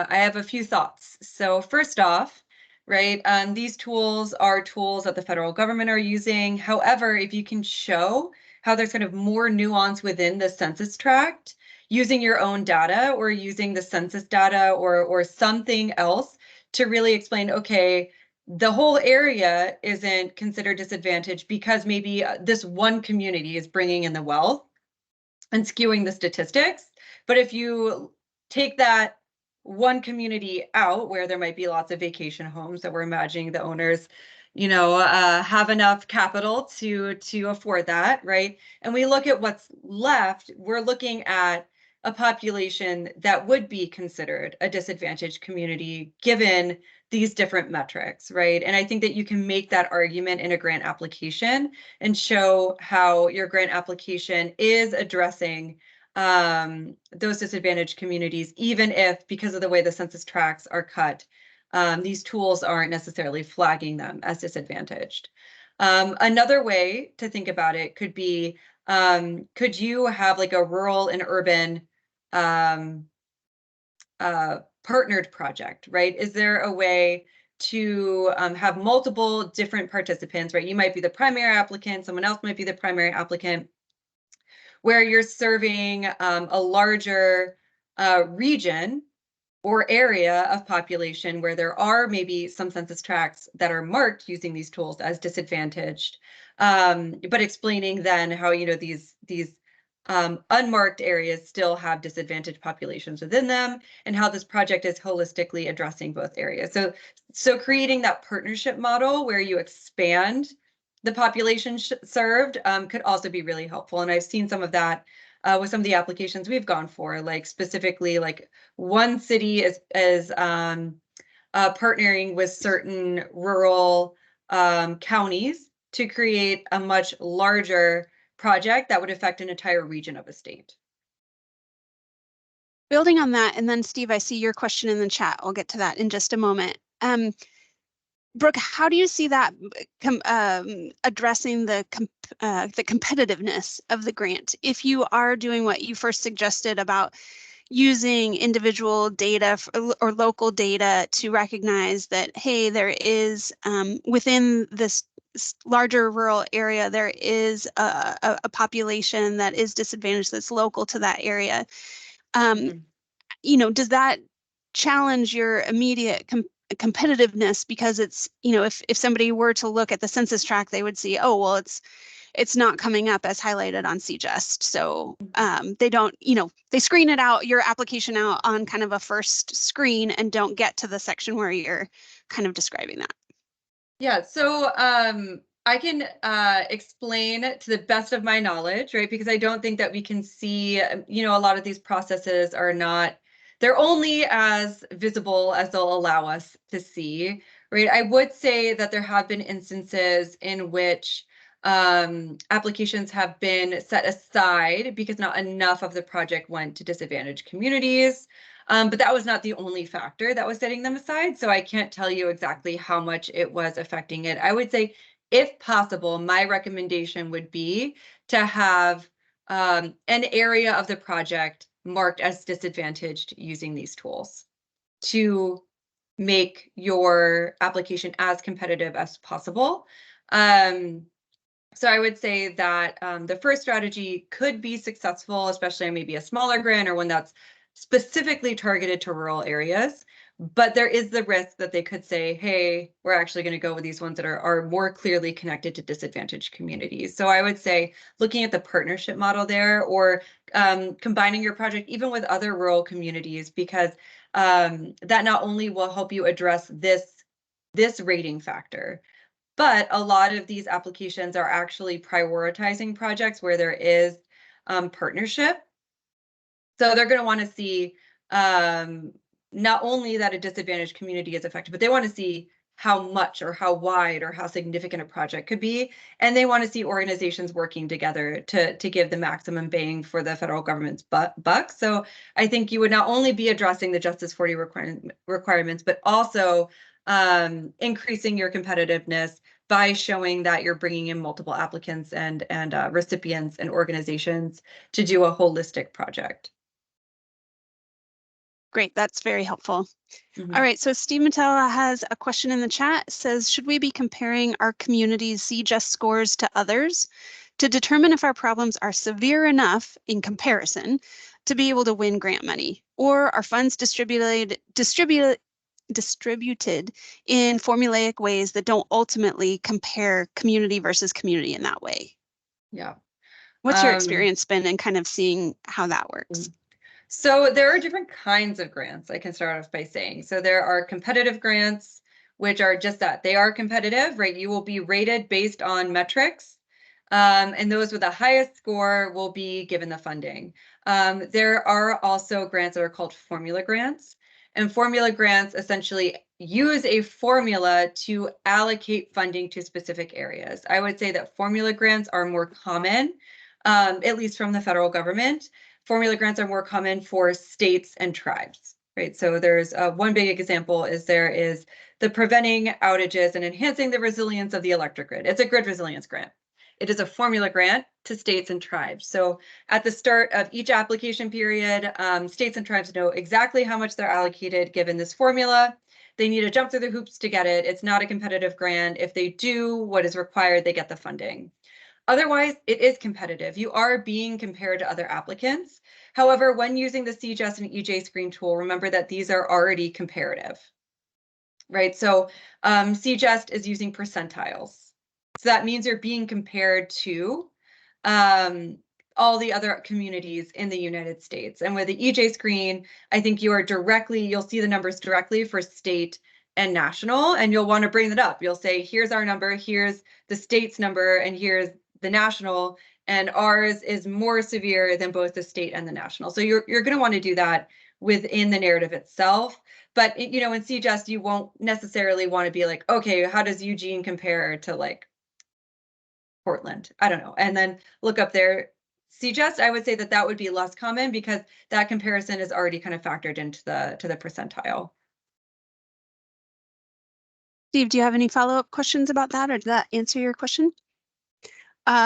have a few thoughts. So first off, right, these tools are tools that the federal government are using. However, if you can show how there's kind of more nuance within the census tract, using your own data or using the census data or something else to really explain, okay, the whole area isn't considered disadvantaged because maybe this one community is bringing in the wealth and skewing the statistics. But if you take that one community out where there might be lots of vacation homes that we're imagining the owners, have enough capital to afford that, right? And we look at what's left, we're looking at a population that would be considered a disadvantaged community given these different metrics, right? And I think that you can make that argument in a grant application and show how your grant application is addressing those disadvantaged communities, even if, because of the way the census tracts are cut, these tools aren't necessarily flagging them as disadvantaged. Another way to think about it could be, could you have like a rural and urban partnered project, right? Is there a way to have multiple different participants, right? You might be the primary applicant, someone else might be the primary applicant, where you're serving a larger region or area of population where there are maybe some census tracts that are marked using these tools as disadvantaged, but explaining then how these unmarked areas still have disadvantaged populations within them, and how this project is holistically addressing both areas. So creating that partnership model where you expand the population served could also be really helpful. And I've seen some of that with some of the applications we've gone for, like specifically like one city is partnering with certain rural counties to create a much larger project that would affect an entire region of a state. Building on that, and then Steve, I see your question in the chat. I'll get to that in just a moment. Brooke, how do you see that addressing the competitiveness of the grant? If you are doing what you first suggested about using individual data or local data to recognize that, hey, there is within this larger rural area, there is a population that is disadvantaged that's local to that area. Does that challenge your immediate competitiveness? Because it's, if somebody were to look at the census tract, they would see, oh, well, it's not coming up as highlighted on CJust. So they don't, they screen it out, your application out on kind of a first screen and don't get to the section where you're kind of describing that. Yeah, so I can explain to the best of my knowledge, right? Because I don't think that we can see, a lot of these processes are not, they're only as visible as they'll allow us to see, right? I would say that there have been instances in which applications have been set aside because not enough of the project went to disadvantaged communities. But that was not the only factor that was setting them aside. So I can't tell you exactly how much it was affecting it. I would say if possible, my recommendation would be to have an area of the project marked as disadvantaged using these tools to make your application as competitive as possible. So I would say that the first strategy could be successful, especially on maybe a smaller grant or one that's specifically targeted to rural areas. But there is the risk that they could say, hey, we're actually going to go with these ones that are more clearly connected to disadvantaged communities. So I would say looking at the partnership model there, or combining your project even with other rural communities, because that not only will help you address this rating factor, but a lot of these applications are actually prioritizing projects where there is partnership. So they're going to want to see not only that a disadvantaged community is affected, but they want to see how much or how wide or how significant a project could be. And they want to see organizations working together to give the maximum bang for the federal government's buck. So I think you would not only be addressing the Justice 40 requirements, but also increasing your competitiveness by showing that you're bringing in multiple applicants and recipients and organizations to do a holistic project. Great, that's very helpful. All right, so Steve Matella has a question in the chat. It says, should we be comparing our community's CJUST scores to others to determine if our problems are severe enough in comparison to be able to win grant money? Or are funds distributed in formulaic ways that don't ultimately compare community versus community in that way? Yeah. What's your experience been in kind of seeing how that works? So there are different kinds of grants, I can start off by saying. So there are competitive grants, which are just that. They are competitive, right? You will be rated based on metrics. And those with the highest score will be given the funding. There are also grants that are called formula grants. And formula grants essentially use a formula to allocate funding to specific areas. I would say that formula grants are more common, at least from the federal government. Formula grants are more common for states and tribes, right? So there's one big example is there is the Preventing Outages and Enhancing the Resilience of the Electric Grid. It's a grid resilience grant. It is a formula grant to states and tribes. So at the start of each application period, states and tribes know exactly how much they're allocated given this formula. They need to jump through the hoops to get it. It's not a competitive grant. If they do what is required, they get the funding. Otherwise, it is competitive. You are being compared to other applicants. However, when using the CJUST and EJ Screen tool, remember that these are already comparative, right? So CJUST is using percentiles. So that means you're being compared to all the other communities in the United States. And with the EJ Screen, I think you'll see the numbers directly for state and national, and you'll want to bring that up. You'll say, here's our number, here's the state's number, and here's the national, and ours is more severe than both the state and the national. So you're going to want to do that within the narrative itself. But in CJUST, you won't necessarily want to be like, okay, how does Eugene compare to like Portland? I don't know. And then look up there. CJUST, I would say that would be less common because that comparison is already kind of factored into the percentile. Steve, do you have any follow-up questions about that, or did that answer your question?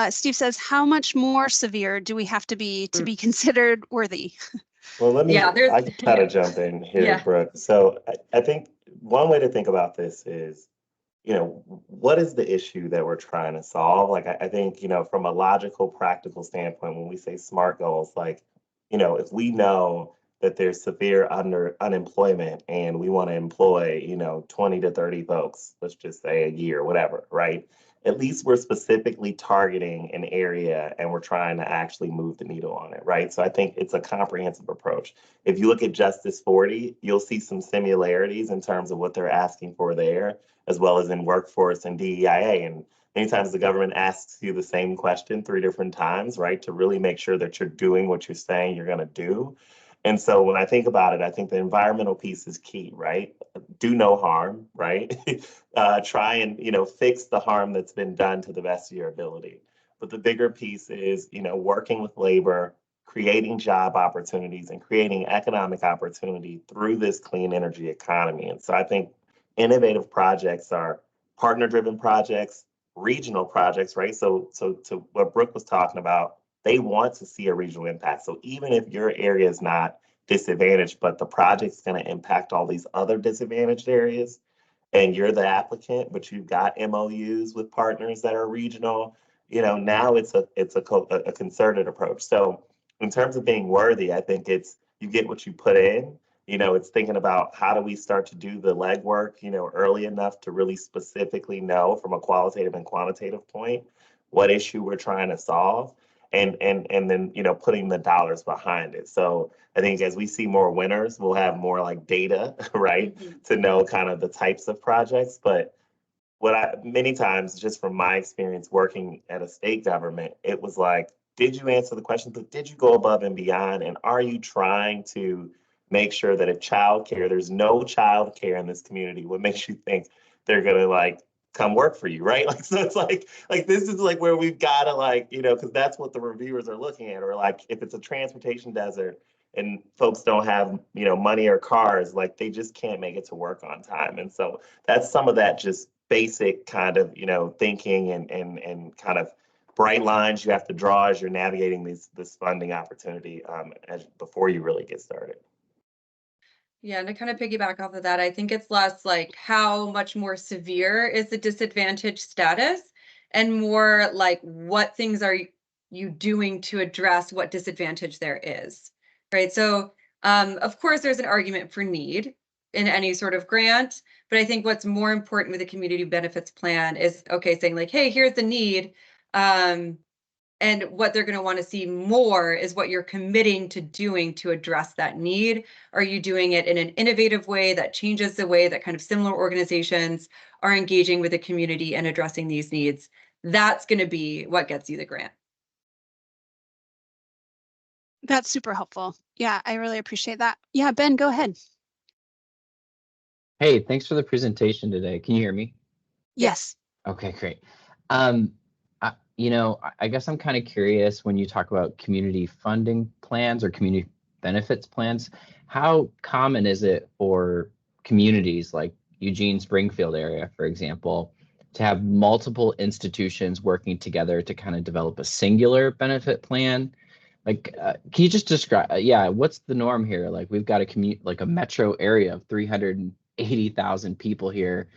Steve says, how much more severe do we have to be considered worthy? Well, I can try to jump in here, Brooke. So I think one way to think about this is, what is the issue that we're trying to solve? Like, I think, from a logical, practical standpoint, when we say SMART goals, like, if we know that there's severe unemployment and we want to employ, 20 to 30 folks, let's just say a year, whatever, right? At least we're specifically targeting an area and we're trying to actually move the needle on it, right? So I think it's a comprehensive approach. If you look at Justice 40, you'll see some similarities in terms of what they're asking for there, as well as in workforce and DEIA. And many times the government asks you the same question 3 different times, right? To really make sure that you're doing what you're saying you're going to do. And so when I think about it, I think the environmental piece is key, right? Do no harm, right? Try and, fix the harm that's been done to the best of your ability. But the bigger piece is, working with labor, creating job opportunities and creating economic opportunity through this clean energy economy. And so I think innovative projects are partner-driven projects, regional projects, right? So to what Brooke was talking about, they want to see a regional impact. So even if your area is not disadvantaged, but the project's going to impact all these other disadvantaged areas, and you're the applicant, but you've got MOUs with partners that are regional, now it's a concerted approach. So in terms of being worthy, I think it's you get what you put in. It's thinking about how do we start to do the legwork, early enough to really specifically know from a qualitative and quantitative point what issue we're trying to solve, and then putting the dollars behind it. So I think as we see more winners, we'll have more like data, right, to know kind of the types of projects. But many times, just from my experience working at a state government, it was like, did you answer the question, but did you go above and beyond? And are you trying to make sure that if there's no child care in this community, what makes you think they're going to like come work for you, right? Like, so it's like this is like where we've got to because that's what the reviewers are looking at. Or like if it's a transportation desert and folks don't have, money or cars, like they just can't make it to work on time. And so that's some of that just basic kind of, thinking and kind of bright lines you have to draw as you're navigating this funding opportunity before you really get started. Yeah, and to kind of piggyback off of that, I think it's less like how much more severe is the disadvantaged status and more like what things are you doing to address what disadvantage there is, right? So of course, there's an argument for need in any sort of grant, but I think what's more important with a community benefits plan is, okay, saying like, hey, here's the need. And what they're going to want to see more is what you're committing to doing to address that need. Are you doing it in an innovative way that changes the way that kind of similar organizations are engaging with the community and addressing these needs? That's going to be what gets you the grant. That's super helpful. Yeah, I really appreciate that. Yeah, Ben, go ahead. Hey, thanks for the presentation today. Can you hear me? Yes. Okay, great. I guess I'm kind of curious when you talk about community funding plans or community benefits plans, how common is it for communities like Eugene-Springfield area, for example, to have multiple institutions working together to kind of develop a singular benefit plan? Like, can you just describe, what's the norm here? Like, we've got a metro area of 380,000 people here.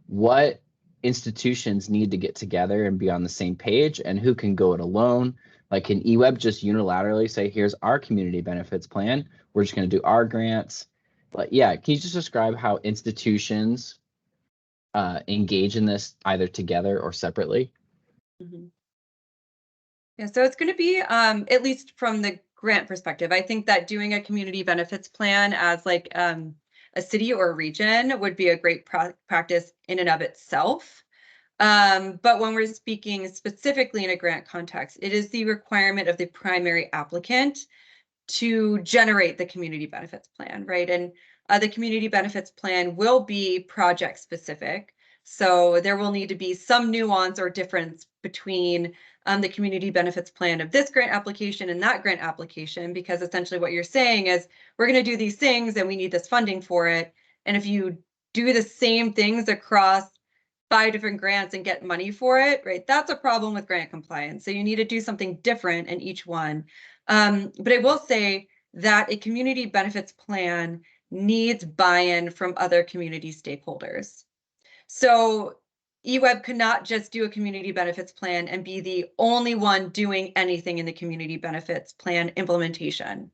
What institutions need to get together and be on the same page, and who can go it alone? Like, can EWEB just unilaterally say, here's our community benefits plan, we're just going to do our grants? But yeah, can you just describe how institutions engage in this either together or separately? Mm-hmm. Yeah, so it's going to be, at least from the grant perspective, I think that doing a community benefits plan as like a city or a region would be a great practice in and of itself. But when we're speaking specifically in a grant context, it is the requirement of the primary applicant to generate the community benefits plan, right? And the community benefits plan will be project specific. So there will need to be some nuance or difference between the community benefits plan of this grant application and that grant application, because essentially what you're saying is we're going to do these things and we need this funding for it. And if you do the same things across 5 different grants and get money for it, right, that's a problem with grant compliance. So you need to do something different in each one. But I will say that a community benefits plan needs buy-in from other community stakeholders. So EWEB could not just do a community benefits plan and be the only one doing anything in the community benefits plan implementation.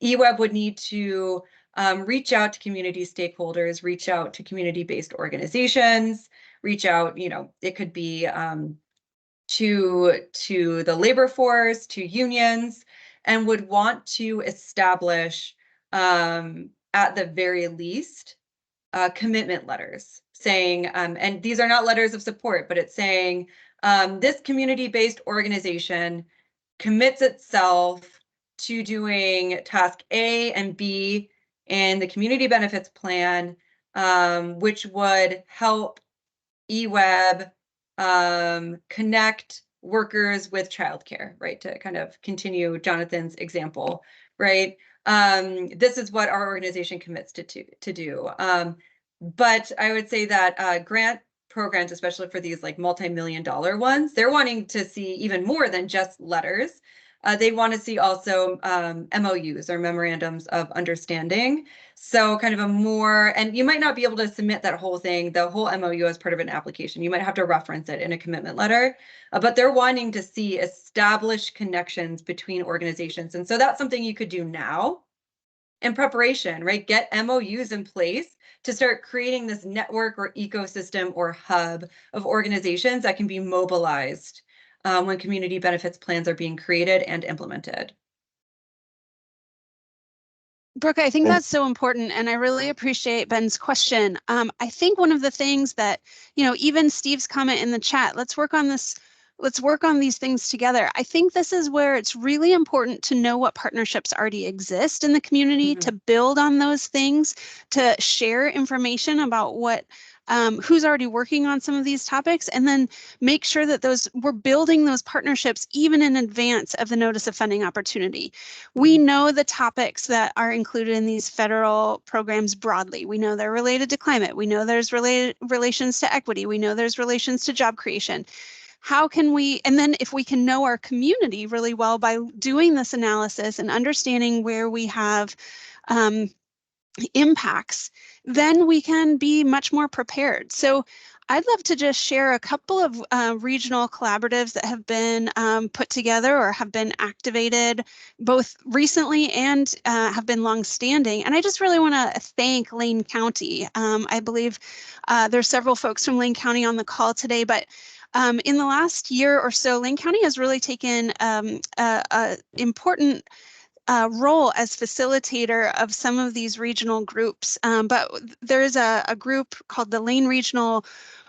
EWEB would need to reach out to community stakeholders, reach out to community-based organizations, reach out, it could be to the labor force, to unions, and would want to establish, at the very least, commitment letters saying, and these are not letters of support, but it's saying this community-based organization commits itself to doing task A and B in the community benefits plan, which would help EWEB connect workers with childcare, right? To kind of continue Jonathan's example, right? This is what our organization commits to do. But I would say that grant programs, especially for these like multi-million-dollar ones, they're wanting to see even more than just letters. They want to see also MOUs or memorandums of understanding. So kind of a more, and you might not be able to submit that whole thing, the whole MOU as part of an application. You might have to reference it in a commitment letter, but they're wanting to see established connections between organizations. And so that's something you could do now in preparation, right? Get MOUs in place to start creating this network or ecosystem or hub of organizations that can be mobilized when community benefits plans are being created and implemented. Brooke, I think that's so important, and I really appreciate Ben's question. I think one of the things that, even Steve's comment in the chat, let's work on this, let's work on these things together. I think this is where it's really important to know what partnerships already exist in the community, to build on those things, to share information about what who's already working on some of these topics, and then make sure that we're building those partnerships even in advance of the notice of funding opportunity. We know the topics that are included in these federal programs broadly. We know they're related to climate. We know there's relations to equity. We know there's relations to job creation. How can we, and then if we can know our community really well by doing this analysis and understanding where we have impacts, then we can be much more prepared. So I'd love to just share a couple of regional collaboratives that have been put together or have been activated both recently and have been longstanding. And I just really want to thank Lane County. I believe there's several folks from Lane County on the call today, but in the last year or so, Lane County has really taken an important role as facilitator of some of these regional groups. But there is a group called the Lane Regional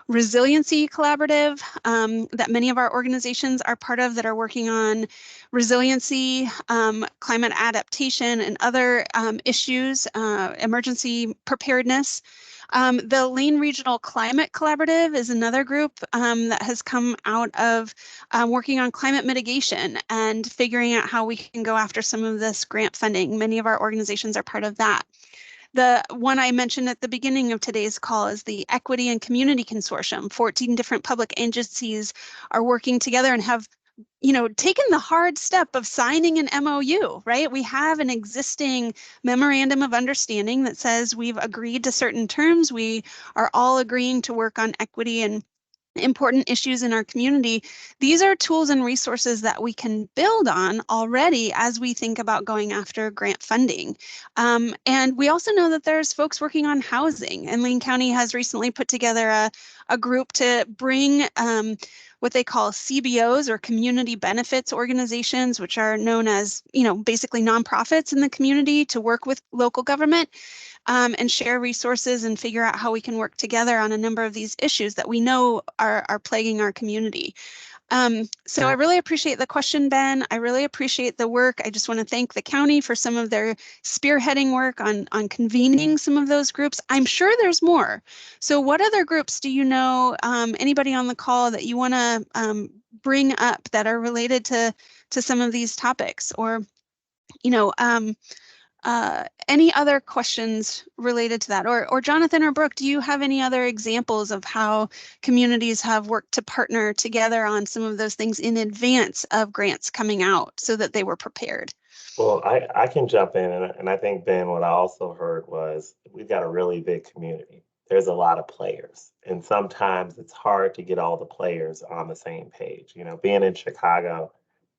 Resiliency Collaborative that many of our organizations are part of that are working on resiliency, climate adaptation, and other issues, emergency preparedness. The Lane Regional Climate Collaborative is another group that has come out of working on climate mitigation and figuring out how we can go after some of this grant funding. Many of our organizations are part of that. The one I mentioned at the beginning of today's call is the Equity and Community Consortium. 14 different public agencies are working together and have taken the hard step of signing an MOU, right? We have an existing memorandum of understanding that says we've agreed to certain terms. We are all agreeing to work on equity and important issues in our community. These are tools and resources that we can build on already as we think about going after grant funding. And we also know that there's folks working on housing, and Lane County has recently put together a group to bring what they call CBOs, or community benefits organizations, which are known as, basically nonprofits in the community, to work with local government and share resources and figure out how we can work together on a number of these issues that we know are plaguing our community. So I really appreciate the question, Ben. I really appreciate the work. I just want to thank the county for some of their spearheading work on convening some of those groups. I'm sure there's more. So what other groups do you know, anybody on the call that you want to bring up that are related to some of these topics, or, any other questions related to that? Or Jonathan or Brooke, do you have any other examples of how communities have worked to partner together on some of those things in advance of grants coming out so that they were prepared? Well, I can jump in, and I think, Ben, what I also heard was we've got a really big community. There's a lot of players, and sometimes it's hard to get all the players on the same page. Being in Chicago,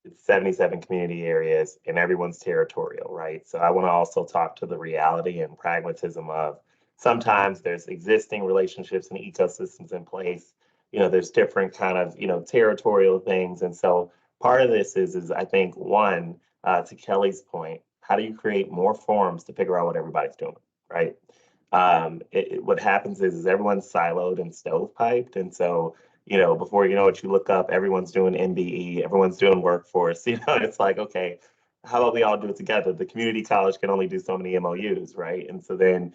it's 77 community areas and everyone's territorial, right? So I want to also talk to the reality and pragmatism of sometimes there's existing relationships and ecosystems in place. There's different kind of, territorial things. And so part of this is I think, one, to Kelly's point, how do you create more forums to figure out what everybody's doing, right? What happens is everyone's siloed and stovepiped. And so before you know it, you look up, everyone's doing MBE, everyone's doing workforce. It's like, okay, how about we all do it together? The community college can only do so many MOUs, right? And so then,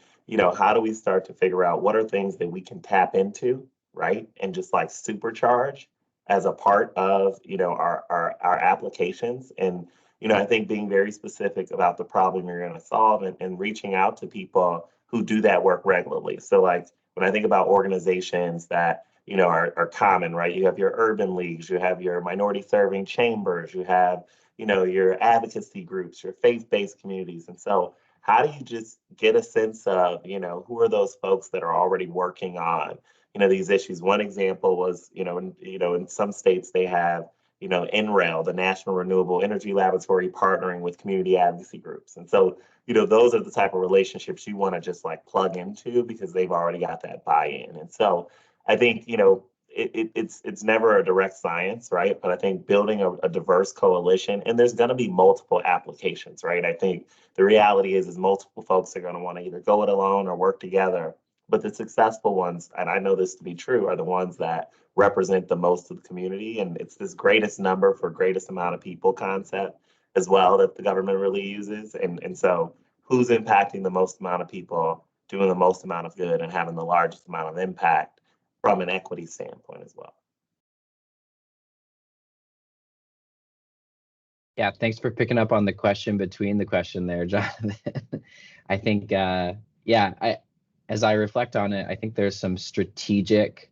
how do we start to figure out what are things that we can tap into, right? And just like supercharge as a part of, our applications. And, I think being very specific about the problem you're going to solve and reaching out to people who do that work regularly. So like when I think about organizations that are common, right? You have your urban leagues, you have your minority serving chambers, you have, your advocacy groups, your faith-based communities. And so how do you just get a sense of, who are those folks that are already working on, these issues? One example was, in some states they have, NREL, the National Renewable Energy Laboratory, partnering with community advocacy groups. And so, those are the type of relationships you want to just like plug into because they've already got that buy-in. And so I think, it's never a direct science, right? But I think building a diverse coalition, and there's going to be multiple applications, right? I think the reality is multiple folks are going to want to either go it alone or work together. But the successful ones, and I know this to be true, are the ones that represent the most of the community. And it's this greatest number for greatest amount of people concept as well that the government really uses. And so who's impacting the most amount of people, doing the most amount of good, and having the largest amount of impact from an equity standpoint as well. Yeah, thanks for picking up on the question between the question there, Jonathan. I think, as I reflect on it, I think there's some strategic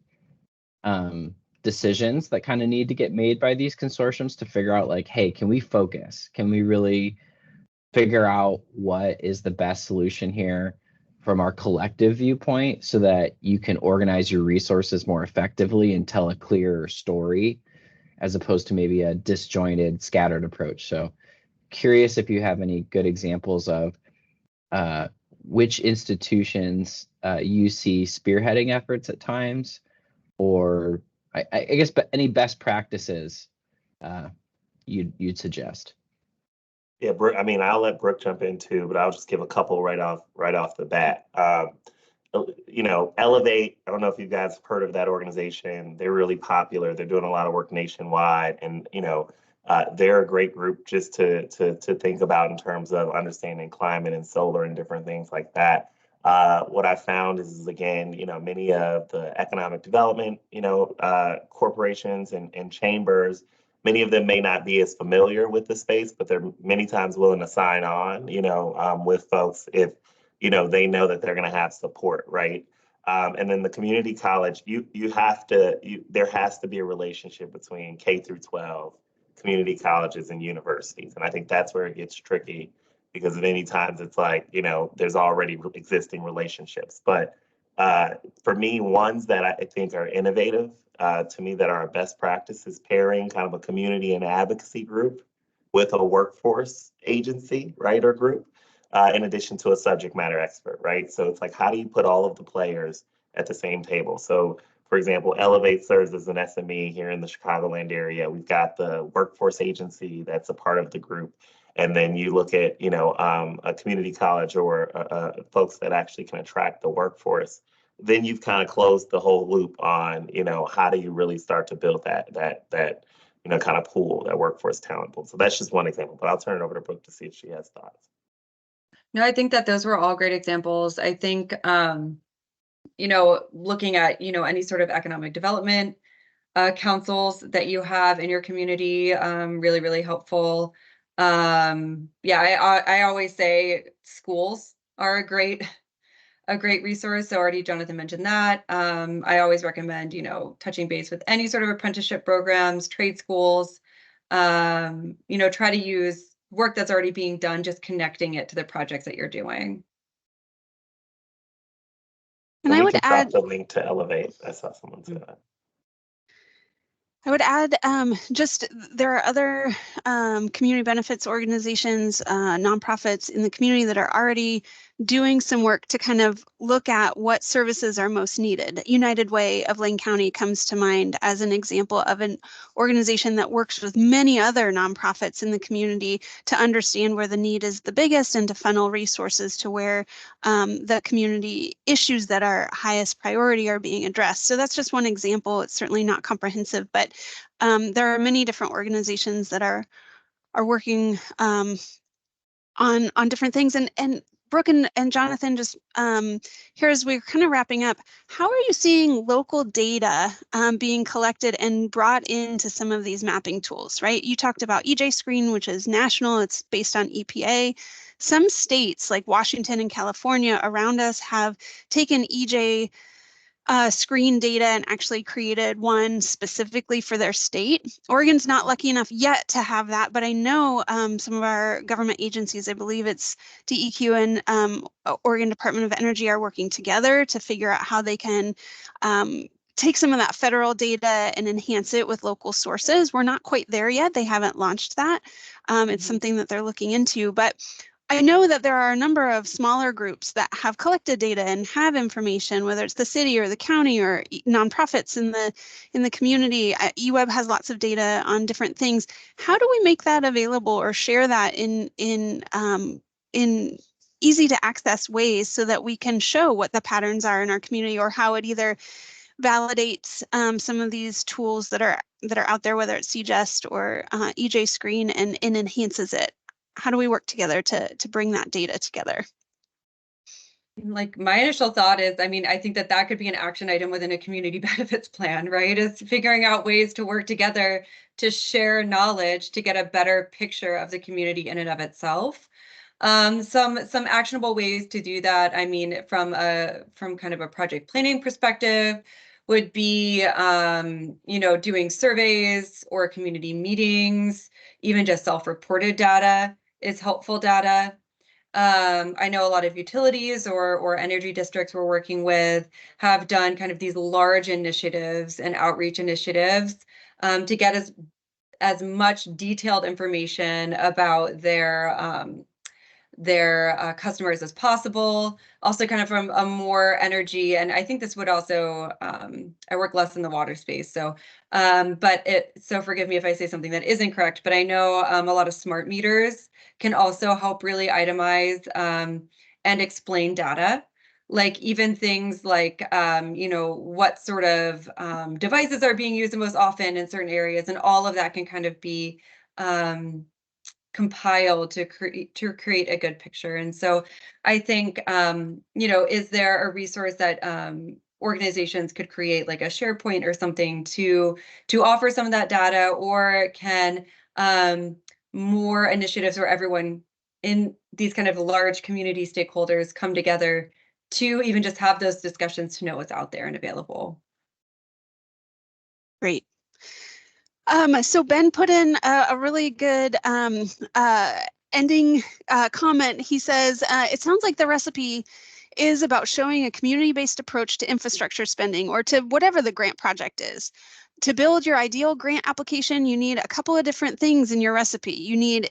decisions that kind of need to get made by these consortiums to figure out like, hey, can we focus? Can we really figure out what is the best solution here from our collective viewpoint so that you can organize your resources more effectively and tell a clearer story as opposed to maybe a disjointed, scattered approach. So curious if you have any good examples of which institutions you see spearheading efforts at times, or I guess any best practices you'd suggest. Yeah, Brooke, I mean, I'll let Brooke jump in too, but I'll just give a couple right off the bat. Elevate, I don't know if you guys have heard of that organization. They're really popular. They're doing a lot of work nationwide, and they're a great group just to think about in terms of understanding climate and solar and different things like that. What I found is again, many of the economic development, corporations and chambers, many of them may not be as familiar with the space, but they're many times willing to sign on, with folks if, they know that they're going to have support, right? And then the community college, there has to be a relationship between K through 12, community colleges and universities. And I think that's where it gets tricky because many times it's like, there's already existing relationships. But for me, ones that I think are innovative, to me, that are a best practice is pairing kind of a community and advocacy group with a workforce agency, right, or group, in addition to a subject matter expert, right? So it's like, how do you put all of the players at the same table? So, for example, Elevate serves as an SME here in the Chicagoland area. We've got the workforce agency that's a part of the group. And then you look at, a community college or folks that actually can attract the workforce. Then you've kind of closed the whole loop on, how do you really start to build that kind of pool, that workforce talent pool. So that's just one example, but I'll turn it over to Brooke to see if she has thoughts. No, I think that those were all great examples. I think, looking at, any sort of economic development councils that you have in your community, really, really helpful. I always say schools are a great resource. So already Jonathan mentioned that. I always recommend, touching base with any sort of apprenticeship programs, trade schools, try to use work that's already being done, just connecting it to the projects that you're doing. And I would add the link to Elevate. I saw someone say that. I would add just there are other community benefits organizations, nonprofits in the community that are already doing some work to kind of look at what services are most needed. United Way of Lane County comes to mind as an example of an organization that works with many other nonprofits in the community to understand where the need is the biggest and to funnel resources to where the community issues that are highest priority are being addressed. So that's just one example. It's certainly not comprehensive, but there are many different organizations that are working on different things. And Brooke and Jonathan, just here as we're kind of wrapping up, how are you seeing local data being collected and brought into some of these mapping tools, right? You talked about EJ Screen, which is national, it's based on EPA. Some states like Washington and California around us have taken EJ screen data and actually created one specifically for their state. Oregon's not lucky enough yet to have that, but I know some of our government agencies, I believe it's DEQ and Oregon Department of Energy, are working together to figure out how they can take some of that federal data and enhance it with local sources. We're not quite there yet. They haven't launched that. It's something that they're looking into, but I know that there are a number of smaller groups that have collected data and have information, whether it's the city or the county or nonprofits in the community. EWEB has lots of data on different things. How do we make that available or share that in easy to access ways so that we can show what the patterns are in our community, or how it either validates some of these tools that are out there, whether it's CGEST or EJ Screen, and enhances it? How do we work together to bring that data together? Like, my initial thought is, I mean, I think that could be an action item within a community benefits plan, right? Is figuring out ways to work together to share knowledge to get a better picture of the community in and of itself. Some actionable ways to do that, I mean, from kind of a project planning perspective, would be doing surveys or community meetings. Even just self-reported data is helpful data. I know a lot of utilities or energy districts we're working with have done kind of these large initiatives and outreach initiatives to get as much detailed information about their customers as possible. Also kind of from a more energy, and I think this would also, I work less in the water space, so so forgive me if I say something that isn't correct, but I know a lot of smart meters can also help really itemize and explain data. Like even things like, what sort of devices are being used the most often in certain areas, and all of that can kind of be compiled to create a good picture. And so I think, is there a resource that organizations could create, like a SharePoint or something to offer some of that data, or can more initiatives where everyone in these kind of large community stakeholders come together to even just have those discussions to know what's out there and available? Great. So Ben put in a really good ending comment. He says, it sounds like the recipe is about showing a community-based approach to infrastructure spending, or to whatever the grant project is. To build your ideal grant application, you need a couple of different things in your recipe. You need,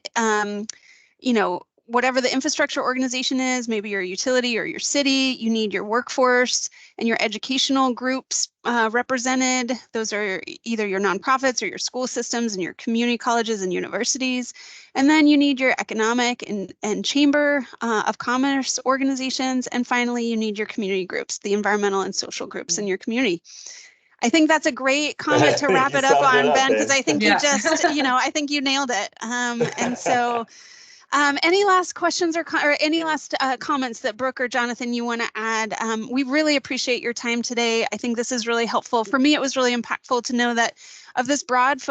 whatever the infrastructure organization is, maybe your utility or your city. You need your workforce and your educational groups represented. Those are either your nonprofits or your school systems and your community colleges and universities. And then you need your economic and chamber of commerce organizations. And finally, you need your community groups, the environmental and social groups in your community. I think that's a great comment to wrap it up on, Ben, because I think you just, I think you nailed it. And so any last questions or any last comments that Brooke or Jonathan you want to add? We really appreciate your time today. I think this is really helpful. For me, it was really impactful to know that of this broad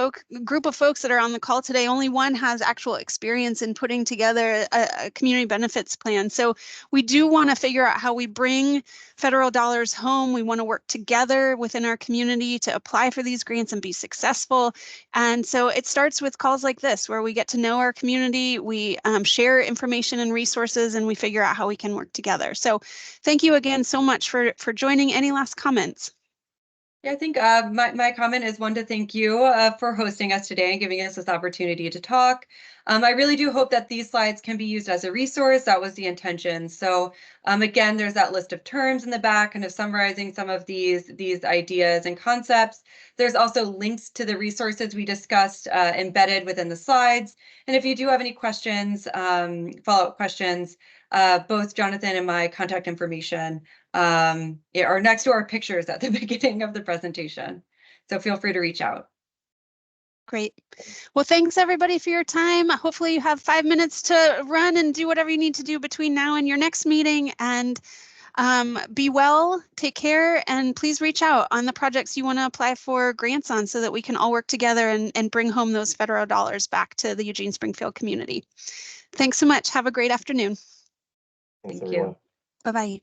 group of folks that are on the call today, only one has actual experience in putting together a community benefits plan. So we do want to figure out how we bring federal dollars home. We want to work together within our community to apply for these grants and be successful. And so it starts with calls like this, where we get to know our community, we share information and resources, and we figure out how we can work together. So thank you again so much for joining. Any last comments? Yeah, I think my comment is one to thank you for hosting us today and giving us this opportunity to talk. I really do hope that these slides can be used as a resource. That was the intention. So again, there's that list of terms in the back, kind of summarizing some of these ideas and concepts. There's also links to the resources we discussed embedded within the slides. And if you do have any questions, follow-up questions, both Jonathan and my contact information are next to our pictures at the beginning of the presentation. So feel free to reach out. Great. Well, thanks everybody for your time. Hopefully you have 5 minutes to run and do whatever you need to do between now and your next meeting. And be well, take care, and please reach out on the projects you want to apply for grants on so that we can all work together and bring home those federal dollars back to the Eugene-Springfield community. Thanks so much. Have a great afternoon. Thanks, Thank you. Bye-bye.